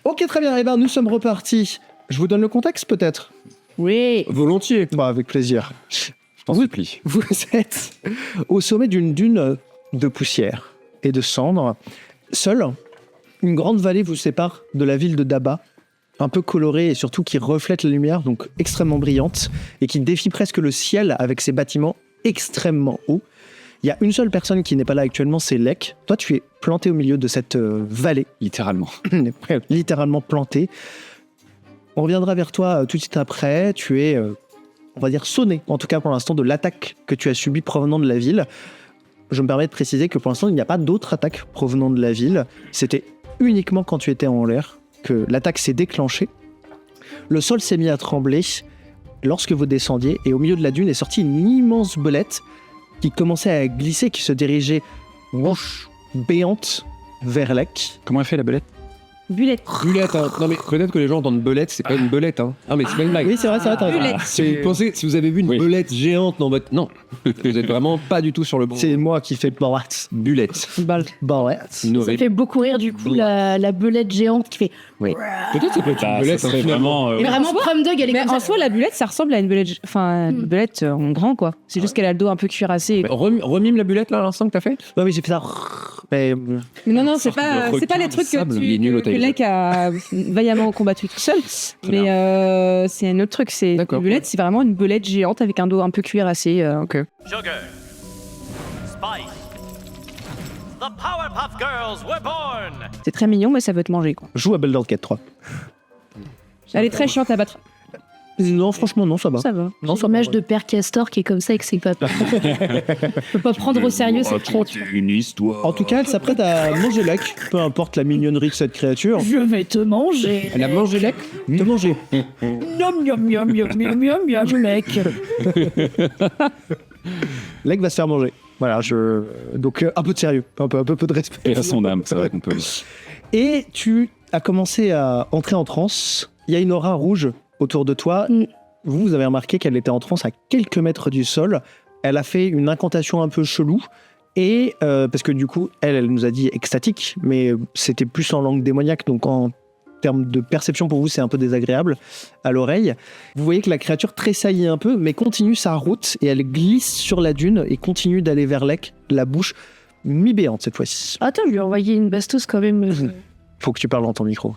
Ok, très bien. Eh ben, nous sommes repartis. Je vous donne le contexte, peut-être. Oui. Volontiers. Bah, avec plaisir. Je t'en supplie. Vous êtes au sommet d'une dune de poussière et de cendres. Seule, une grande vallée vous sépare de la ville de Daba, un peu colorée et surtout qui reflète la lumière, donc extrêmement brillante, et qui défie presque le ciel avec ses bâtiments extrêmement hauts. Il y a une seule personne qui n'est pas là actuellement, c'est Lek. Toi, tu es planté au milieu de cette vallée, Littéralement. littéralement planté. On reviendra vers toi tout de suite après. Tu es, on va dire, sonné, en tout cas pour l'instant, de l'attaque que tu as subie provenant de la ville. Je me permets de préciser que pour l'instant, il n'y a pas d'autres attaques provenant de la ville. C'était uniquement quand tu étais en l'air que l'attaque s'est déclenchée. Le sol s'est mis à trembler lorsque vous descendiez et au milieu de la dune est sortie une immense belette qui commençait à glisser, qui se dirigeait bouche béante vers Lek. Comment elle fait la belette? Bulette. Bulette, hein. Non mais peut-être que les gens entendent belette, c'est pas une belette, hein. Ah mais c'est pas une blague. Oui, c'est vrai, t'as raison. Bulette. Si vous pensez, si vous avez vu une Oui. belette géante dans votre... Non, vous êtes vraiment pas du tout sur le bon. C'est moi qui fais Borat. Bulette. Borat. Une Ça horrible. fait beaucoup rire du coup la belette géante qui fait. Peut-être ça peut être une Ça belette, serait hein, finalement. vraiment... Mais vraiment Prom Dog, elle est Mais comme en ça. soi, la bulette, ça ressemble à une belette, enfin, une belette en grand, quoi. C'est juste qu'elle a le dos un peu cuirassé. Mais remime la bulette là à l'instant que t'as fait. Ouais, oui, j'ai fait ça. Mais Mais non, c'est sorte de pas les requin trucs de que, sable. Il est nul au que taille. Lek a vaillamment combattu tout seul. Très Mais c'est un autre truc. C'est D'accord. une belette, c'est vraiment une belette géante avec un dos un peu cuirassé. Ok. Sugar, Spice, the Powerpuff Girls were born! C'est très mignon, mais ça veut te manger, quoi. joue à Baldur's Gate 3. Elle est très chiante à battre. Non, franchement, non, ça va. Ça va. Non, ça L'image va. de Père Castor qui est comme ça avec ses papas. Je peux pas prendre au sérieux cette créature. une histoire. En tout cas, elle s'apprête à manger Lek, peu importe la mignonnerie de cette créature. Je vais te manger. Elle a mangé Lek. Te manger. Miam miam miam miam miam miam miam mec. Lek va se faire manger. Voilà, donc un peu de sérieux, un peu de respect. Et à son âme, c'est vrai qu'on peut... Et tu as commencé à entrer en transe. Il y a une aura rouge autour de toi. Mm. Vous avez remarqué qu'elle était en transe à quelques mètres du sol. Elle a fait une incantation un peu chelou. Et parce que du coup, elle nous a dit extatique, mais c'était plus en langue démoniaque, donc en termes de perception pour vous, c'est un peu désagréable à l'oreille. Vous voyez que la créature tressaillit un peu, mais continue sa route et elle glisse sur la dune et continue d'aller vers Lek, la bouche mi-béante cette fois-ci. Attends, je lui ai envoyé une bastos quand même. Faut que tu parles dans ton micro.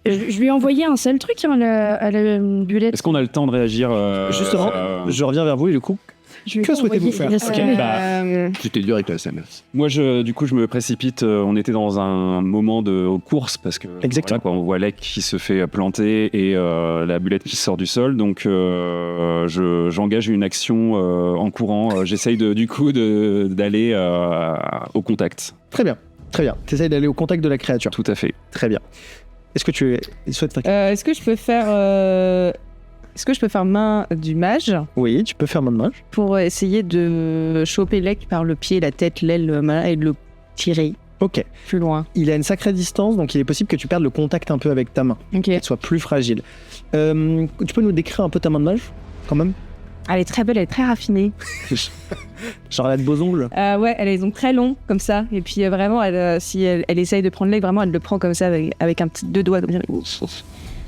Je lui ai envoyé un seul truc à la bulette. Est-ce qu'on a le temps de réagir Justement, je reviens vers vous et du coup, Je lui ai que souhaitez-vous envoyé- faire? Ok. C'était dur avec la SMS. Moi, du coup, je me précipite. On était dans un moment de course parce que Exactement. voilà, quoi, on voit Lek qui se fait planter et la bulette qui sort du sol. Donc, j'engage une action en courant. J'essaye d'aller au contact. très bien, très bien. T'essayes d'aller au contact de la créature. Tout à fait. Très bien. Est-ce que tu souhaites faire... Est-ce que je peux faire main du mage Oui, tu peux faire main de mage. pour essayer de choper Lek par le pied, la tête, l'aile et de le tirer Ok. plus loin. Il a une sacrée distance, donc il est possible que tu perdes le contact un peu avec ta main, Ok. qu'elle soit plus fragile. Tu peux nous décrire un peu ta main de mage, quand même? Elle est très belle, elle est très raffinée. Genre elle a de beaux ongles. Ouais, elle a les ongles très longs, comme ça. Et puis vraiment, si elle essaye de prendre Lek, vraiment, elle le prend comme ça, avec un petit 2 doigts. Comme ça.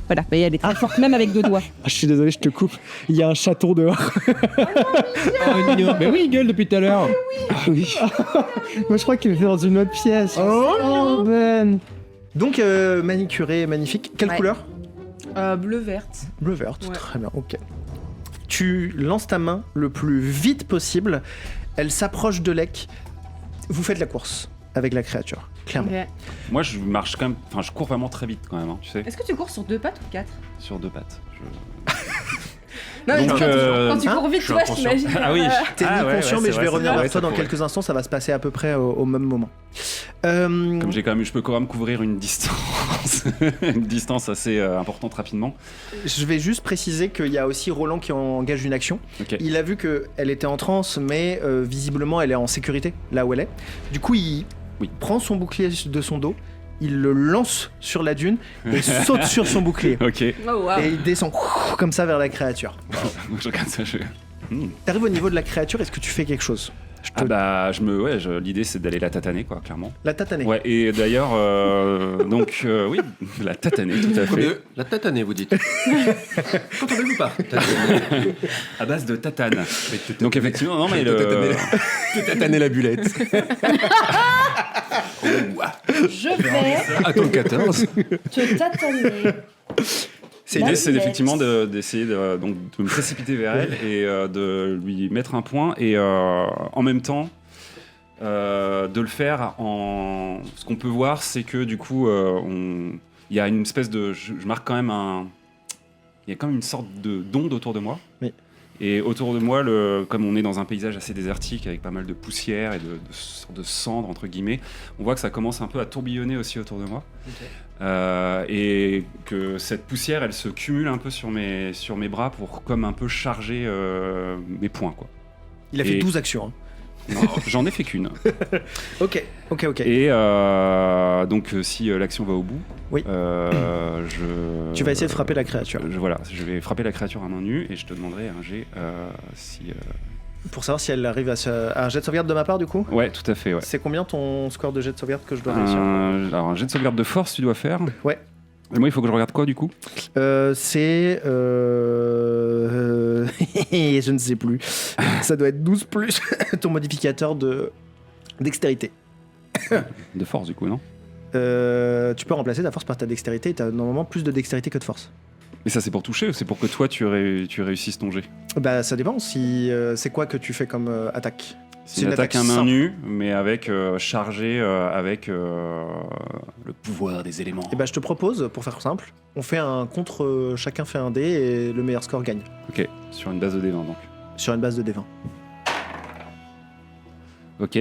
Voilà, mais elle est très forte, même avec 2 doigts. Ah, je suis désolé, je te coupe. Il y a un chaton dehors. Oh, mignon. Mais oui, il gueule depuis tout à l'heure. Oui. Moi, je crois qu'il était dans une autre pièce. Oh, Ben. Donc, manicuré, magnifique. Quelle Ouais. couleur? Bleu-verte. Bleu verte, Ouais. très bien, ok. Tu lances ta main le plus vite possible. Elle s'approche de Lek. Vous faites la course avec la créature, clairement. Moi, je marche quand même. Enfin, je cours vraiment très vite quand même, hein, tu sais, Est-ce que tu cours sur 2 pattes ou 4? sur 2 pattes. Non, mais Donc, quand tu hein, cours vite, je tu suis vois, inconscient. j'imagine. Ah oui. T'es Ah, ni ouais, conscient, ouais, mais c'est je vrai, vais c'est revenir vrai, vers toi ça dans pourrait. quelques instants. Ça va se passer à peu près au même moment. Comme je peux quand même couvrir une distance, une distance assez importante rapidement. Je vais juste préciser qu'il y a aussi Roland qui engage une action. Ok. Il a vu qu'elle était en transe, mais visiblement elle est en sécurité, là où elle est. Du coup, il prend son bouclier de son dos, il le lance sur la dune et saute sur son bouclier. Ok. Oh, wow. Et il descend comme ça vers la créature. Je regarde ça. T'arrives au niveau de la créature, est-ce que tu fais quelque chose? L'idée c'est d'aller la tataner, quoi, clairement. La tataner. Ouais, et d'ailleurs, oui, la tataner, tout à fait. La tataner, vous dites. Qu'entendez-vous pas À base de tatane. Donc effectivement, non mais de tataner la bulette. Je vais Attends, 14. te tataner. L'idée, c'est bulette. effectivement d'essayer de me précipiter vers elle et de lui mettre un point et en même temps de le faire en... Ce qu'on peut voir, c'est que du coup, il y a une espèce de... Je marque quand même il y a quand même une sorte d'onde autour de moi. Oui. Et autour de moi, comme on est dans un paysage assez désertique avec pas mal de poussière et de cendres, entre guillemets, on voit que ça commence un peu à tourbillonner aussi autour de moi. Et que cette poussière, elle se cumule un peu sur mes bras pour comme un peu charger mes poings, quoi. Il a fait 12 actions. Hein. Non, j'en ai fait qu'une. Ok. Et donc, si l'action va au bout, Oui. Tu vas essayer de frapper la créature. Je vais frapper la créature à main nue et je te demanderai un jet si... Pour savoir si elle arrive à un jet de sauvegarde de ma part, du coup. Ouais, tout à fait, ouais. C'est combien ton score de jet de sauvegarde que je dois réussir Alors, un jet de sauvegarde de force, tu dois faire. Ouais. Et moi, il faut que je regarde quoi, du coup C'est... je ne sais plus. Ça doit être 12 plus ton modificateur de dextérité. De force, du coup, non Tu peux remplacer ta force par ta dextérité et tu as normalement plus de dextérité que de force. Mais ça, c'est pour toucher ou c'est pour que toi, tu réussisses ton jet Bah ça dépend. Si, c'est quoi que tu fais comme attaque? C'est une attaque à main simple. nue, mais avec chargé avec le pouvoir des éléments. Et bah je te propose, pour faire simple, on fait un contre, chacun fait un dé et le meilleur score gagne. Ok, sur une base de D20 donc. Sur une base de D20. Ok,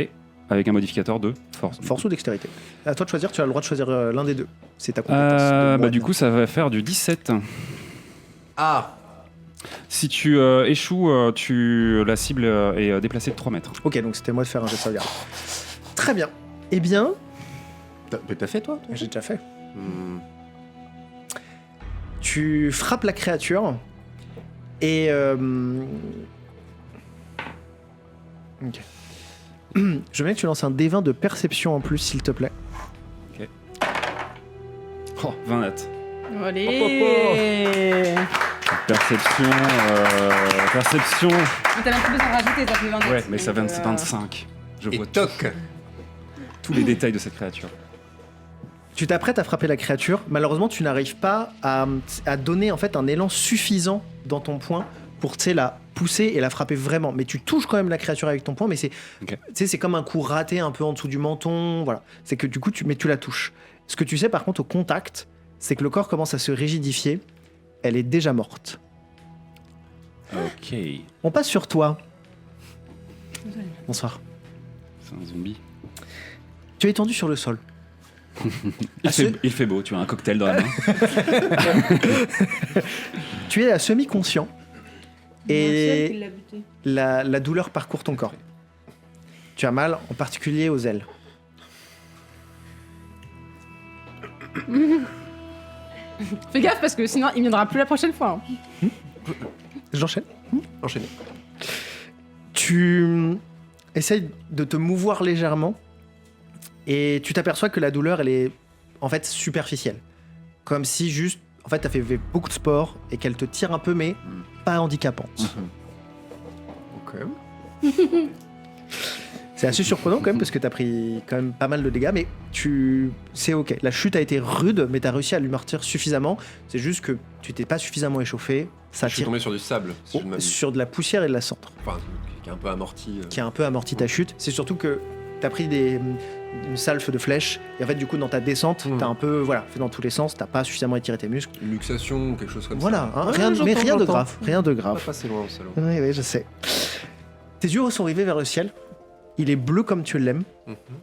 avec un modificateur de force. Force ou dextérité. À toi de choisir, tu as le droit de choisir l'un des deux. C'est ta compétence. de Bah moine. du coup, ça va faire du 17. Ah. Si tu échoues, la cible est déplacée de 3 mètres. Ok, donc c'était moi de faire un jet de sauvegarde. Très bien. Eh bien, T'as fait, toi j'ai déjà fait. Tu frappes la créature et... Ok. Je veux bien que tu lances un D20 de perception en plus, s'il te plaît. Oh, 20 nattes. Allez. Perception... T'as même plus besoin de rajouter, ça fait 20 Ouais, mais ça fait 25. Je Et vois toc. tous les détails de cette créature. Tu t'apprêtes à frapper la créature. Malheureusement, tu n'arrives pas à donner en fait un élan suffisant dans ton poing pour la pousser et la frapper vraiment. Mais tu touches quand même la créature avec ton poing, mais c'est c'est comme un coup raté un peu en dessous du menton. Voilà. C'est que du coup, tu la touches. Ce que tu sais par contre au contact, c'est que le corps commence à se rigidifier. Elle est déjà morte. Ok. On passe sur toi. Bonsoir. C'est un zombie. Tu es étendu sur le sol. Il fait beau, tu as un cocktail dans la main. Tu es à semi-conscient. Et la douleur parcourt ton corps. Tu as mal, en particulier aux ailes. Fais gaffe parce que sinon il viendra plus la prochaine fois. Hein. J'enchaîne. Enchaînez. Tu essayes de te mouvoir légèrement et tu t'aperçois que la douleur, elle est en fait superficielle. Comme si juste, en fait, t'as fait beaucoup de sport et qu'elle te tire un peu, mais pas handicapante. Ok. C'est assez surprenant quand même parce que t'as pris quand même pas mal de dégâts, mais c'est ok. La chute a été rude, mais t'as réussi à l'amortir suffisamment. C'est juste que tu t'es pas suffisamment échauffé. Ça Je suis tire tombé sur du sable, si je ne m'abuse. sur de la poussière et de la cendre, Enfin, qui est un peu amorti. qui a un peu amorti ta chute. C'est surtout que t'as pris une salve de flèches et en fait du coup dans ta descente, t'as un peu fait dans tous les sens. T'as pas suffisamment étiré tes muscles. Une luxation ou quelque chose comme Voilà, ça. hein, Ouais, rien de j'entends. grave, rien de On va grave. passer loin, salaud. Oui, je sais. Tes yeux sont rivés vers le ciel. Il est bleu comme tu l'aimes,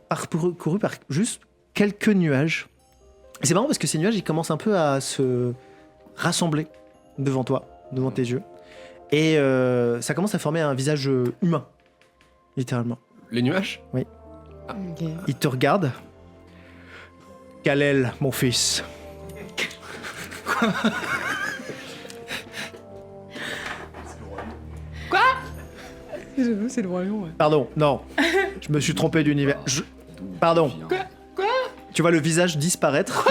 parcouru par juste quelques nuages. Et c'est marrant parce que ces nuages, ils commencent un peu à se rassembler devant toi, devant tes yeux. Et ça commence à former un visage humain, littéralement. Les nuages Il te regarde. Kalel, mon fils. C'est le roi lion, ouais. Pardon, non. Je me suis trompé d'univers. Pardon. Quoi Tu vois le visage disparaître.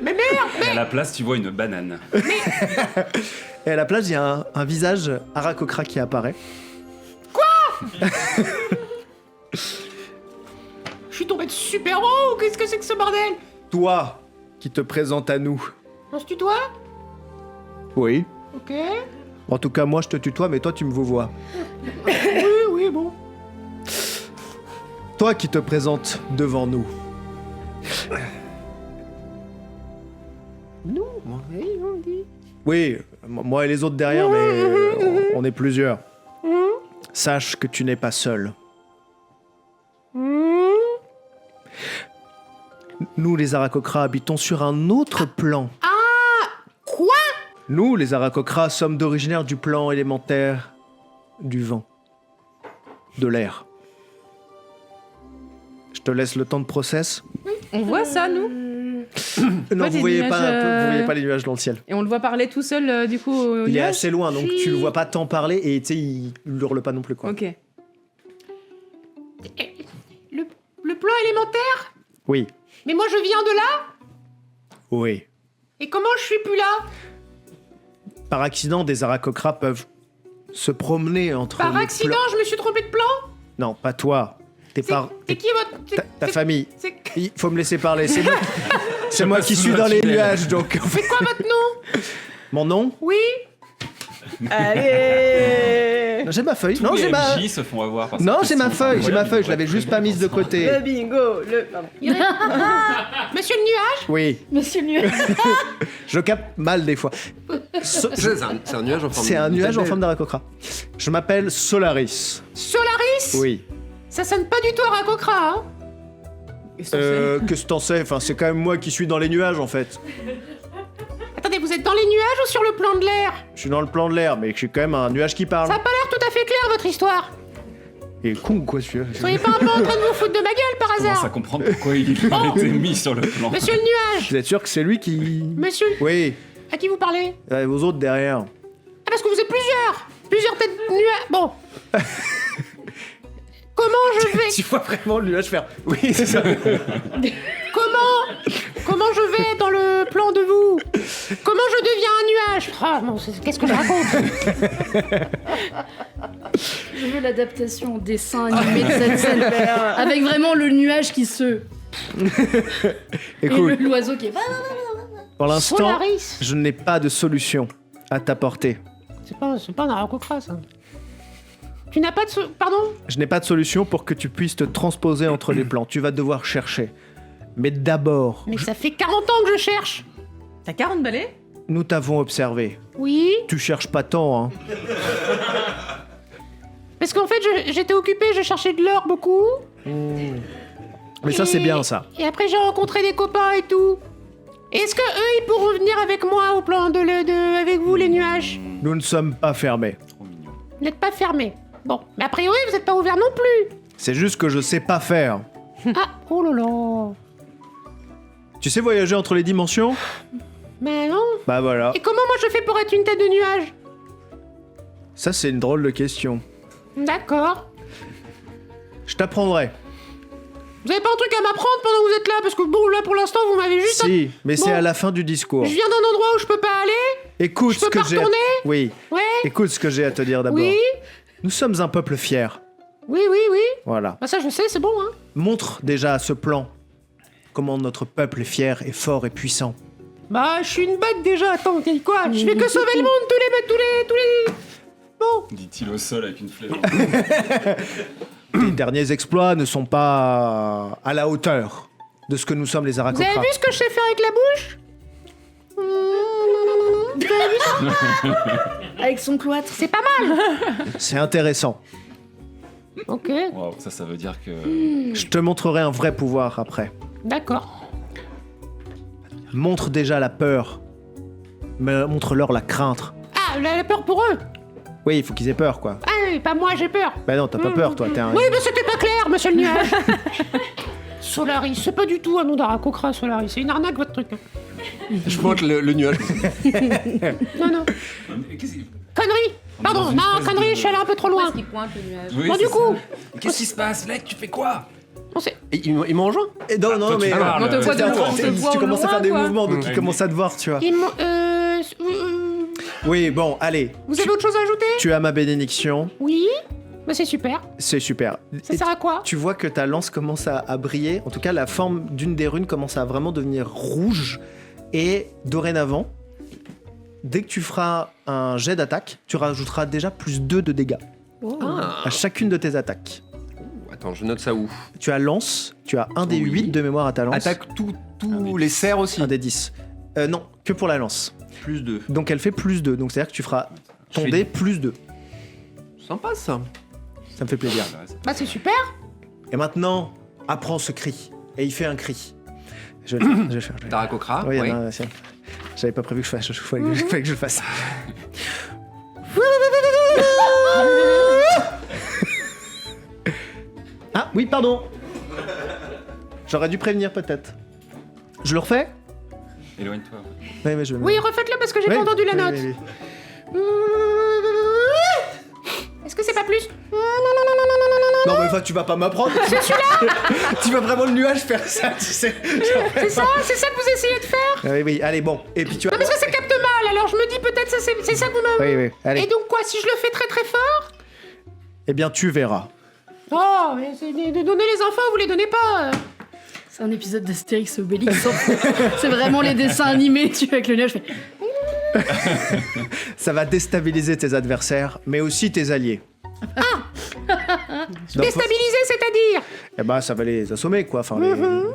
Mais merde. Et à la place, tu vois une banane. Et à la place, il y a un visage Aarakocra qui apparaît. Je suis tombé de super haut. Qu'est-ce que c'est que ce bordel? Toi, qui te présente à nous. On se tutoie? Oui. Ok. En tout cas, moi, je te tutoie, mais toi, tu me vois. Oui, bon. Toi qui te présente devant nous. Nous? Oui, on dit. Oui, moi et les autres derrière, mais on est plusieurs. Sache que tu n'es pas seul. Nous, les Aarakocra, habitons sur un autre plan. Quoi? Nous, les Aarakocra, sommes d'originaire du plan élémentaire du vent, de l'air. Je te laisse le temps de process. On voit ça, nous? Non, des vous voyez nuages, vous voyez pas les nuages dans le ciel. Et on le voit parler tout seul, du coup, au Il est nuage? assez loin, donc tu le vois pas tant parler et tu sais, il hurle pas non plus, quoi. Ok. Le plan élémentaire? Oui, Mais moi, je viens de là? oui. Et comment je suis plus là? Par accident, des Aarakocra peuvent se promener entre Par les accident, plans. je me suis trompé de plan? Non, pas toi. C'est qui votre... Ta famille. C'est Il faut me laisser parler. C'est moi qui suis dans les nuages, donc. quoi votre nom? Mon nom? Oui? Allez! J'ai ma feuille. Tous Non, les j'ai ma. MJ se font avoir par Non, cette j'ai ma question feuille. J'ai ma incroyable. feuille. Je l'avais juste pas mise de côté. bingo! Monsieur le nuage? Oui, Monsieur le nuage. je capte mal des fois. C'est un nuage en forme C'est un nuage en d'Adèle. forme d'Aarakocra. Je m'appelle Solaris. Solaris? Oui. Ça sonne pas du tout à Rakokra, hein? Qu'est-ce que t'en sais? Enfin, c'est quand même moi qui suis dans les nuages en fait. Attendez, vous êtes dans les nuages ou sur le plan de l'air? Je suis dans le plan de l'air, mais je suis quand même un nuage qui parle. Ça a pas l'air tout à fait clair, votre histoire. Et con ou quoi celui-là? Soyez pas un peu en train de vous foutre de ma gueule, par Je commence à hasard? comprendre pourquoi il a été mis sur le plan. Monsieur le nuage! Vous êtes sûr que c'est lui qui... Monsieur, Oui, à qui vous parlez? vos autres derrière. Ah, parce que vous êtes plusieurs têtes de nuages. Bon. Comment je vais... Tu vois vraiment le nuage faire... Oui, c'est ça. Comment je vais dans le plan de vous? Comment je deviens un nuage? Ah, bon, qu'est-ce que je raconte? Je veux l'adaptation au dessin animé de cette scène. Avec vraiment le nuage qui se... Et Écoute, l'oiseau qui est... pour l'instant, Solaris. je n'ai pas de solution à t'apporter. C'est pas un Aarakocra, ça. Tu n'as pas de... Pardon? Je n'ai pas de solution pour que tu puisses te transposer entre les plans. Tu vas devoir chercher. Mais d'abord, Mais ça fait 40 ans que je cherche. T'as 40 balais? nous t'avons observé. Oui. Tu cherches pas tant, hein. Parce qu'en fait, j'étais occupée, je cherchais de l'or beaucoup. Mais ça, c'est bien, ça. Et après, j'ai rencontré des copains et tout. Est-ce que eux, ils pourront venir avec moi au plan avec vous, les nuages? Nous ne sommes pas fermés. Trop mignon. Vous n'êtes pas fermés. Bon, mais a priori, vous n'êtes pas ouverts non plus. C'est juste que je sais pas faire. Ah, oh là là. Tu sais voyager entre les dimensions? Mais non. Bah voilà. Et comment moi je fais pour être une tête de nuage? Ça, c'est une drôle de question. D'accord. Je t'apprendrai. Vous avez pas un truc à m'apprendre pendant que vous êtes là? Parce que bon, là, pour l'instant, vous m'avez juste... Si, mais c'est Bon. à la fin du discours. Je viens d'un endroit où je peux pas aller? Écoute Je peux ce que pas j'ai. retourner Oui. Ouais. Écoute ce que j'ai à te dire d'abord. Oui. Nous sommes un peuple fier. Oui. Voilà. Bah ça, je sais, c'est bon, hein. Montre déjà à ce plan comment notre peuple est fier et fort et puissant. Bah, je suis une bête déjà, attends, t'as dit quoi? Je fais que sauver le monde tous les... Bon. Dit-il au sol avec une flèche. Les derniers exploits ne sont pas à la hauteur de ce que nous sommes les Vous Aarakocra. avez vu ce que je sais faire avec la bouche? Vous avez vu ça? Avec son cloître. C'est pas mal. C'est intéressant. Ok, Wow, ça veut dire que. Je te montrerai un vrai pouvoir après. d'accord. Montre déjà la peur. Mais montre-leur la crainte. Ah, la peur pour eux. Oui, il faut qu'ils aient peur, quoi. Ah oui, pas moi, j'ai peur. Bah non, t'as pas peur, toi. T'es un... Oui, mais c'était pas clair, monsieur le nuage. Solaris, c'est pas du tout un nom d'Aarakocra, Solaris. C'est une arnaque, votre truc. Je pointe le nuage. Non. Qu'est-ce que- Connerie. Pardon, non, connerie, je suis allé un peu trop loin. Qui pointe le nuage. Oui, Bon, c'est du coup, ça. Qu'est-ce qui se passe, Lek? Tu fais quoi? on sait. Et ils m'ont rejoint? Non, toi, tu mais parles, on te voit de attends, loin, on te voit tu au commences à faire des loin, quoi. mouvements, donc Ouais. ils commencent à te voir, tu vois. Ils m'ont. Oui, bon, allez. Vous avez autre chose à ajouter? Tu as ma bénédiction, Oui. Bah, c'est super. c'est super. Ça Et sert à quoi? tu vois que ta lance commence à briller. En tout cas, la forme d'une des runes commence à vraiment devenir rouge. Et dorénavant, dès que tu feras un jet d'attaque, tu rajouteras déjà plus 2 de dégâts Ah. à chacune de tes attaques. Attends, je note ça où? Tu as lance, tu as un des Oui. 8 de mémoire à ta lance. Attaque tous les cerfs aussi. Un des 10. Non, que pour la lance. Plus 2. Donc elle fait plus 2. Donc c'est-à-dire que tu feras ton Je fais- dé plus 2. Sympa ça. Ça me fait plaisir. Bah, c'est super. Et maintenant, apprends ce cri. Et il fait un cri. Je vais le faire. Je vais le faire. Tarakokra. Oui, oui. non, tiens. J'avais pas prévu que je fasse. Fallait que je le fasse. Ah oui, pardon. J'aurais dû prévenir peut-être. Je le refais? Éloigne-toi. Oui, mais je. Oui, refaites-le parce que j'ai Oui, pas entendu la oui, note. oui, oui. Est-ce que c'est pas plus? Non, mais enfin, tu vas pas m'apprendre. C'est celui-là. Tu vas vraiment le nuage faire ça, tu sais. C'est ça que vous essayez de faire? Oui, oui, allez, bon. Et puis tu vas. Non, parce que ça capte mal, alors je me dis peut-être ça, c'est ça que vous m'avez. Oui, oui, allez. Et donc quoi, si je le fais très très fort? Eh bien, tu verras. Oh, mais c'est de donner les infos, vous les donnez pas. C'est un épisode d'Astérix et Obélix. C'est vraiment les dessins animés, tu vois, avec le nuage. Je fais, Ça va déstabiliser tes adversaires, mais aussi tes alliés. Donc, Déstabiliser, c'est-à-dire? eh ben, ça va les assommer, quoi. Enfin, bon,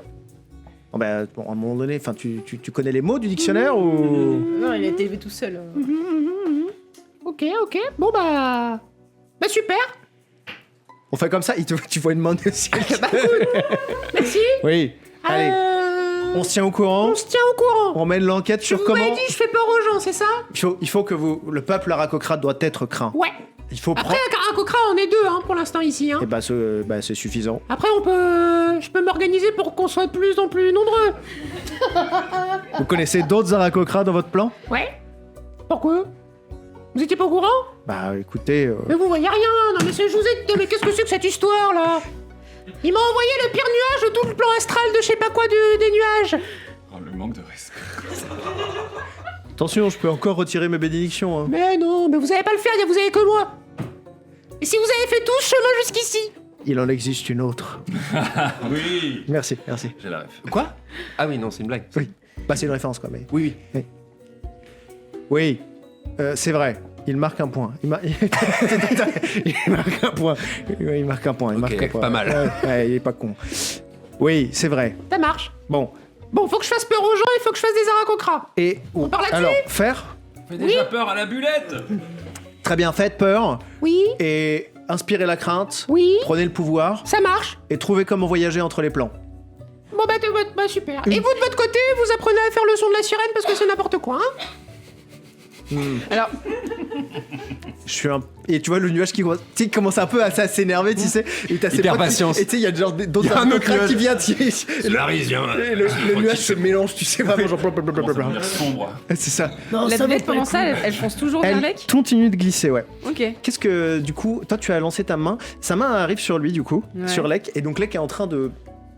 ben, bon, à un moment donné, enfin, tu connais les mots du dictionnaire ou... Non, il a été élevé tout seul. Ok, bon bah super. On fait comme ça, tu vois une main de ciel. Merci. Oui, allez, Euh, on se tient au courant, on se tient au courant. on mène l'enquête sur Vous comment... m'avez dit je fais peur aux gens, c'est ça? Il faut que le peuple aracocrate doit être craint. Ouais. Il faut Après, prendre... un cocra, on est deux hein, pour l'instant ici. Hein. Eh ben, c'est suffisant. Après, je peux m'organiser pour qu'on soit de plus en plus nombreux. Vous connaissez d'autres aracocrates dans votre plan? Ouais. Pourquoi? Vous étiez pas au courant? Bah, écoutez... Mais vous voyez rien. Non mais je vous ai dit, mais qu'est-ce que c'est que cette histoire là? Il m'a envoyé le pire nuage de tout le plan astral de je sais pas quoi des nuages. Oh, le manque de respect. Attention, je peux encore retirer mes bénédictions. Hein. Mais non, mais vous allez pas le faire, vous avez que moi. Et si vous avez fait tout ce chemin jusqu'ici? Il en existe une autre. Oui. Merci. J'ai la ref. Quoi? Ah oui, non, c'est une blague. Oui. Bah, c'est une référence, quoi, mais... Oui. Oui, c'est vrai. Il marque un point. Il marque un point. Oui, il marque un point. pas mal. Ouais, il est pas con. Oui, c'est vrai. Ça marche. Bon. Bon, faut que je fasse peur aux gens, il faut que je fasse des aracocras. Et On part là-dessus. alors, faire. Fais déjà peur à la bulette. Très bien, faites peur Oui, et inspirez la crainte. oui, Prenez le pouvoir ça marche. et trouvez comment voyager entre les plans. Bon bah super. Et vous de votre côté, vous apprenez à faire le son de la sirène parce que c'est n'importe quoi, hein? Alors, Je suis un... Et tu vois le nuage qui commence un peu à s'énerver, tu sais. Et t'as ses Hyper potes qui- patience. Et tu sais, il y a genre d'autres Il y a un autre aracocrates qui nuage. viennent. Et le nuage se mélange, tu sais, vraiment genre... Ça va sombre. C'est ça. Non, la ça va belette, pas comment être ça, cool. elle fonce toujours vers Elle Lek? continue de glisser, ouais. Ok. Qu'est-ce que, du coup, toi tu as lancé ta main, sa main arrive sur lui, du coup, Ouais. sur Lek, et donc Lek est en train de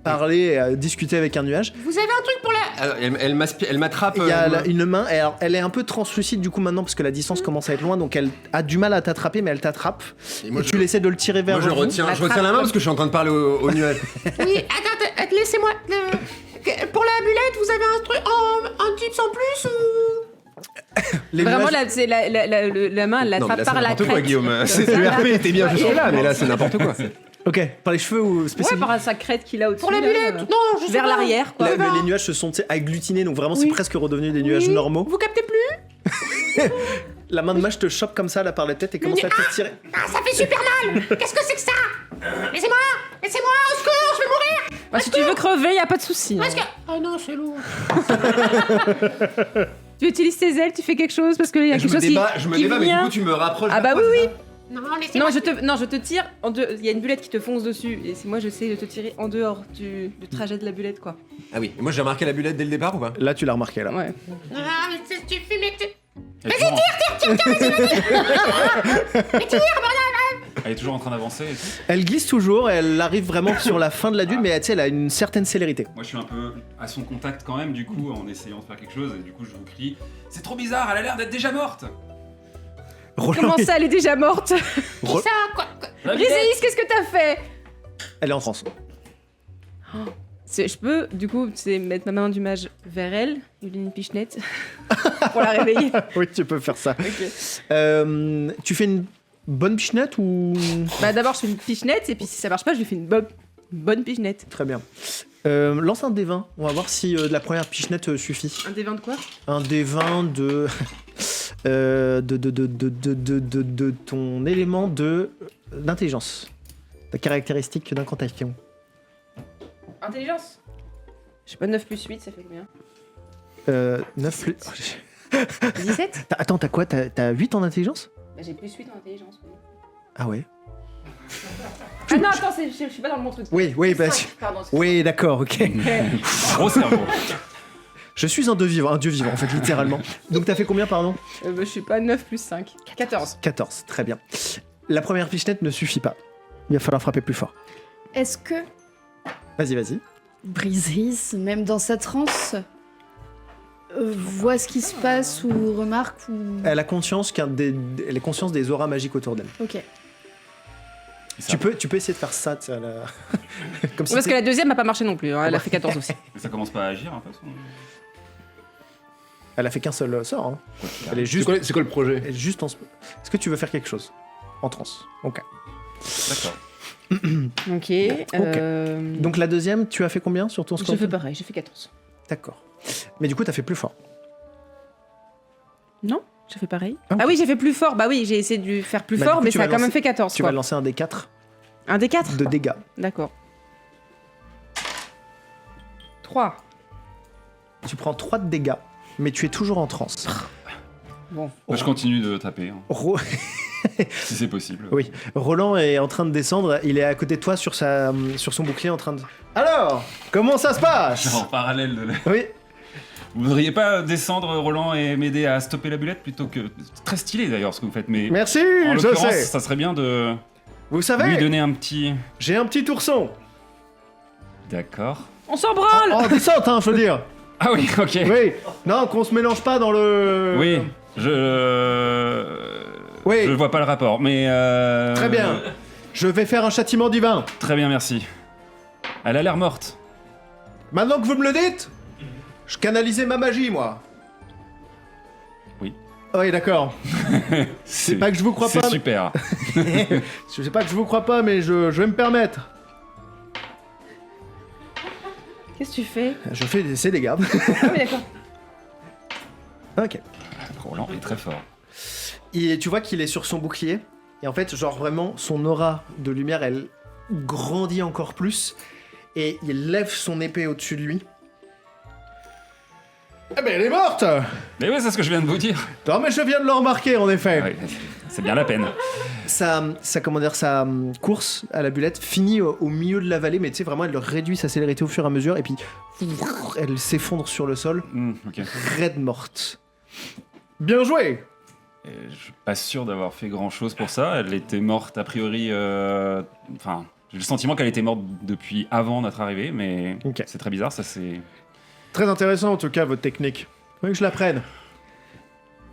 parler, et discuter avec un nuage. Vous avez un truc pour la... Alors, elle m'attrape. Il y a une main, et alors, elle est un peu translucide du coup maintenant, parce que la distance commence à être loin, donc elle a du mal à t'attraper, mais elle t'attrape. Et moi, Et tu essaies de le tirer vers Moi, je vous. retiens la main parce que je suis en train de parler au nuage. Oui, attends, laissez-moi... Pour la bulette, vous avez un truc... un tips en plus ou... Les Vraiment, nuages- là, c'est la main, elle Non, mais l'attrape là, c'est par la n'importe quoi, crête. Guillaume. Comme C'est ça, le là. RP était bien jusque-là, mais là, c'est n'importe quoi. Ok, par les cheveux ou Ouais, spécifiquement par sa crête qu'il a au-dessus. Pour la là, bulette Non, je sais Vers pas. l'arrière, quoi. Là, les nuages se sont tu sais, agglutinés, donc vraiment c'est Oui. presque redevenu des nuages Oui. normaux. Vous captez plus? La main de mage te chope comme ça là par la tête et commence à te tirer. Ah, ça fait super mal. Qu'est-ce que c'est que ça? Laissez-moi, au secours, je vais mourir. Bah, si tu veux crever, y a pas de souci. Parce que... Ah non, c'est lourd. Tu utilises tes ailes, tu fais quelque chose parce qu'il y a quelque chose qui mais du vient. coup, tu me rapproches. Ah bah vers oui, toi, oui. Non, laissez-moi. Non, je te tire en deux. Il y a une bulette qui te fonce dessus et c'est moi j'essaie de te tirer en dehors du trajet de la bulette, quoi. Ah oui, et moi j'ai remarqué la bulette dès le départ ou pas? Là tu l'as remarqué là. Ouais. Ah, mais tu fumes, mais tu... Elle est toujours en train d'avancer et tout. Elle glisse toujours, elle arrive vraiment sur la fin de la dune, mais tu sais, elle a une certaine célérité. Moi, je suis un peu à son contact quand même, du coup, en essayant de faire quelque chose, et du coup, je vous crie « C'est trop bizarre, elle a l'air d'être déjà morte !» Roland, Comment ça, elle est déjà morte? Ro- Ça, quoi Briséis, qu'est-ce que t'as fait? Elle est en transe. Je peux, du coup, mettre ma main du mage vers elle, lui donner une pichenette pour la réveiller. Oui, tu peux faire ça. Ok. Tu fais une bonne pichenette ou... Bah d'abord, je fais une pichenette, et puis si ça marche pas, je lui fais une bonne pichenette. Très bien. Lance un D20, on va voir si la première pichenette suffit. Un D20 de quoi? Un D20 de... de ton élément d'intelligence. Ta caractéristique d'incantation. Intelligence. Je sais pas, 9 plus 8, ça fait combien? 9 plus... 17? Attends, t'as quoi? T'as 8 en intelligence? Bah j'ai plus 8 en intelligence. Oui. Ah ouais. Ah non, attends, je suis pas dans le bon truc. Oui, bah... 5, pardon. Oui, d'accord, ok. Gros cerveau. Je suis un dieu vivant, en fait, littéralement. Donc t'as fait combien, pardon? Bah, je suis pas 9 plus 5. 14. 14, très bien. La première pichenette ne suffit pas. Il va falloir frapper plus fort. Est-ce que Vas-y. Briséis, même dans sa transe, voit ce qui se passe ou remarque ou... Elle a conscience elle est conscience des auras magiques autour d'elle. Ok. Tu peux essayer de faire ça, tu sais, comme si Parce que la deuxième n'a pas marché non plus, hein, elle a fait 14 aussi. Ça commence pas à agir, hein, de toute façon. Elle a fait qu'un seul sort. Hein. Elle est C'est juste... quoi le projet? Elle est juste en... Est-ce que tu veux faire quelque chose? En transe. Ok. D'accord. Ok. Donc la deuxième, tu as fait combien sur ton score? Je fais pareil, j'ai fait 14. D'accord. Mais du coup, t'as fait plus fort. Non, j'ai fait pareil. Ah, ok. Ah oui, j'ai fait plus fort. Bah oui, j'ai essayé de faire plus Bah, fort, du coup, mais tu ça a vas quand même lancer- fait 14. Tu quoi. vas lancer un des 4 Un des 4 de dégâts. D'accord. 3. Tu prends 3 de dégâts, mais tu es toujours en transe. Bon. Moi, je continue de taper, hein, Ro- si c'est possible. Oui, Roland est en train de descendre, il est à côté de toi sur son bouclier en train de... Alors, comment ça se passe? Genre en parallèle de la... Oui, Vous voudriez pas descendre, Roland, et m'aider à stopper la bulette plutôt que... C'est très stylé d'ailleurs ce que vous faites, mais merci, en je l'occurrence, sais. ça serait bien de Vous lui savez, donner un petit... j'ai un petit ourson. D'accord. On s'en branle. En descente, hein, je veux dire. Ah oui, ok. Oui, non, qu'on se mélange pas dans le... Oui, Oui, je vois pas le rapport, mais... très bien. Je vais faire un châtiment divin. Très bien, merci. Elle a l'air morte. Maintenant que vous me le dites, je canalisais ma magie, moi. Oui. Oui, d'accord. C'est pas que je vous crois C'est pas. super. Je sais pas que je vous crois pas, mais je vais me permettre. Qu'est-ce que tu fais? Je fais ces dégâts. Ah oui, d'accord. Ok. Roland est très fort. Et tu vois qu'il est sur son bouclier. Et en fait, genre vraiment, son aura de lumière, elle grandit encore plus. Et il lève son épée au-dessus de lui. Eh ben, elle est morte! Mais oui, c'est ce que je viens de vous dire. Non, mais je viens de le remarquer, en effet. Ouais, c'est bien la peine. Sa course à la bulette finit au milieu de la vallée, mais tu sais, vraiment, elle réduit sa célérité au fur et à mesure. Et puis, elle s'effondre sur le sol, Ok. raide morte. Bien joué! Et je suis pas sûr d'avoir fait grand chose pour ça. Elle était morte a priori. Enfin, j'ai le sentiment qu'elle était morte depuis avant notre arrivée, mais Ok. c'est très bizarre. Ça, c'est. Très intéressant en tout cas votre technique. Faut que je l'apprenne.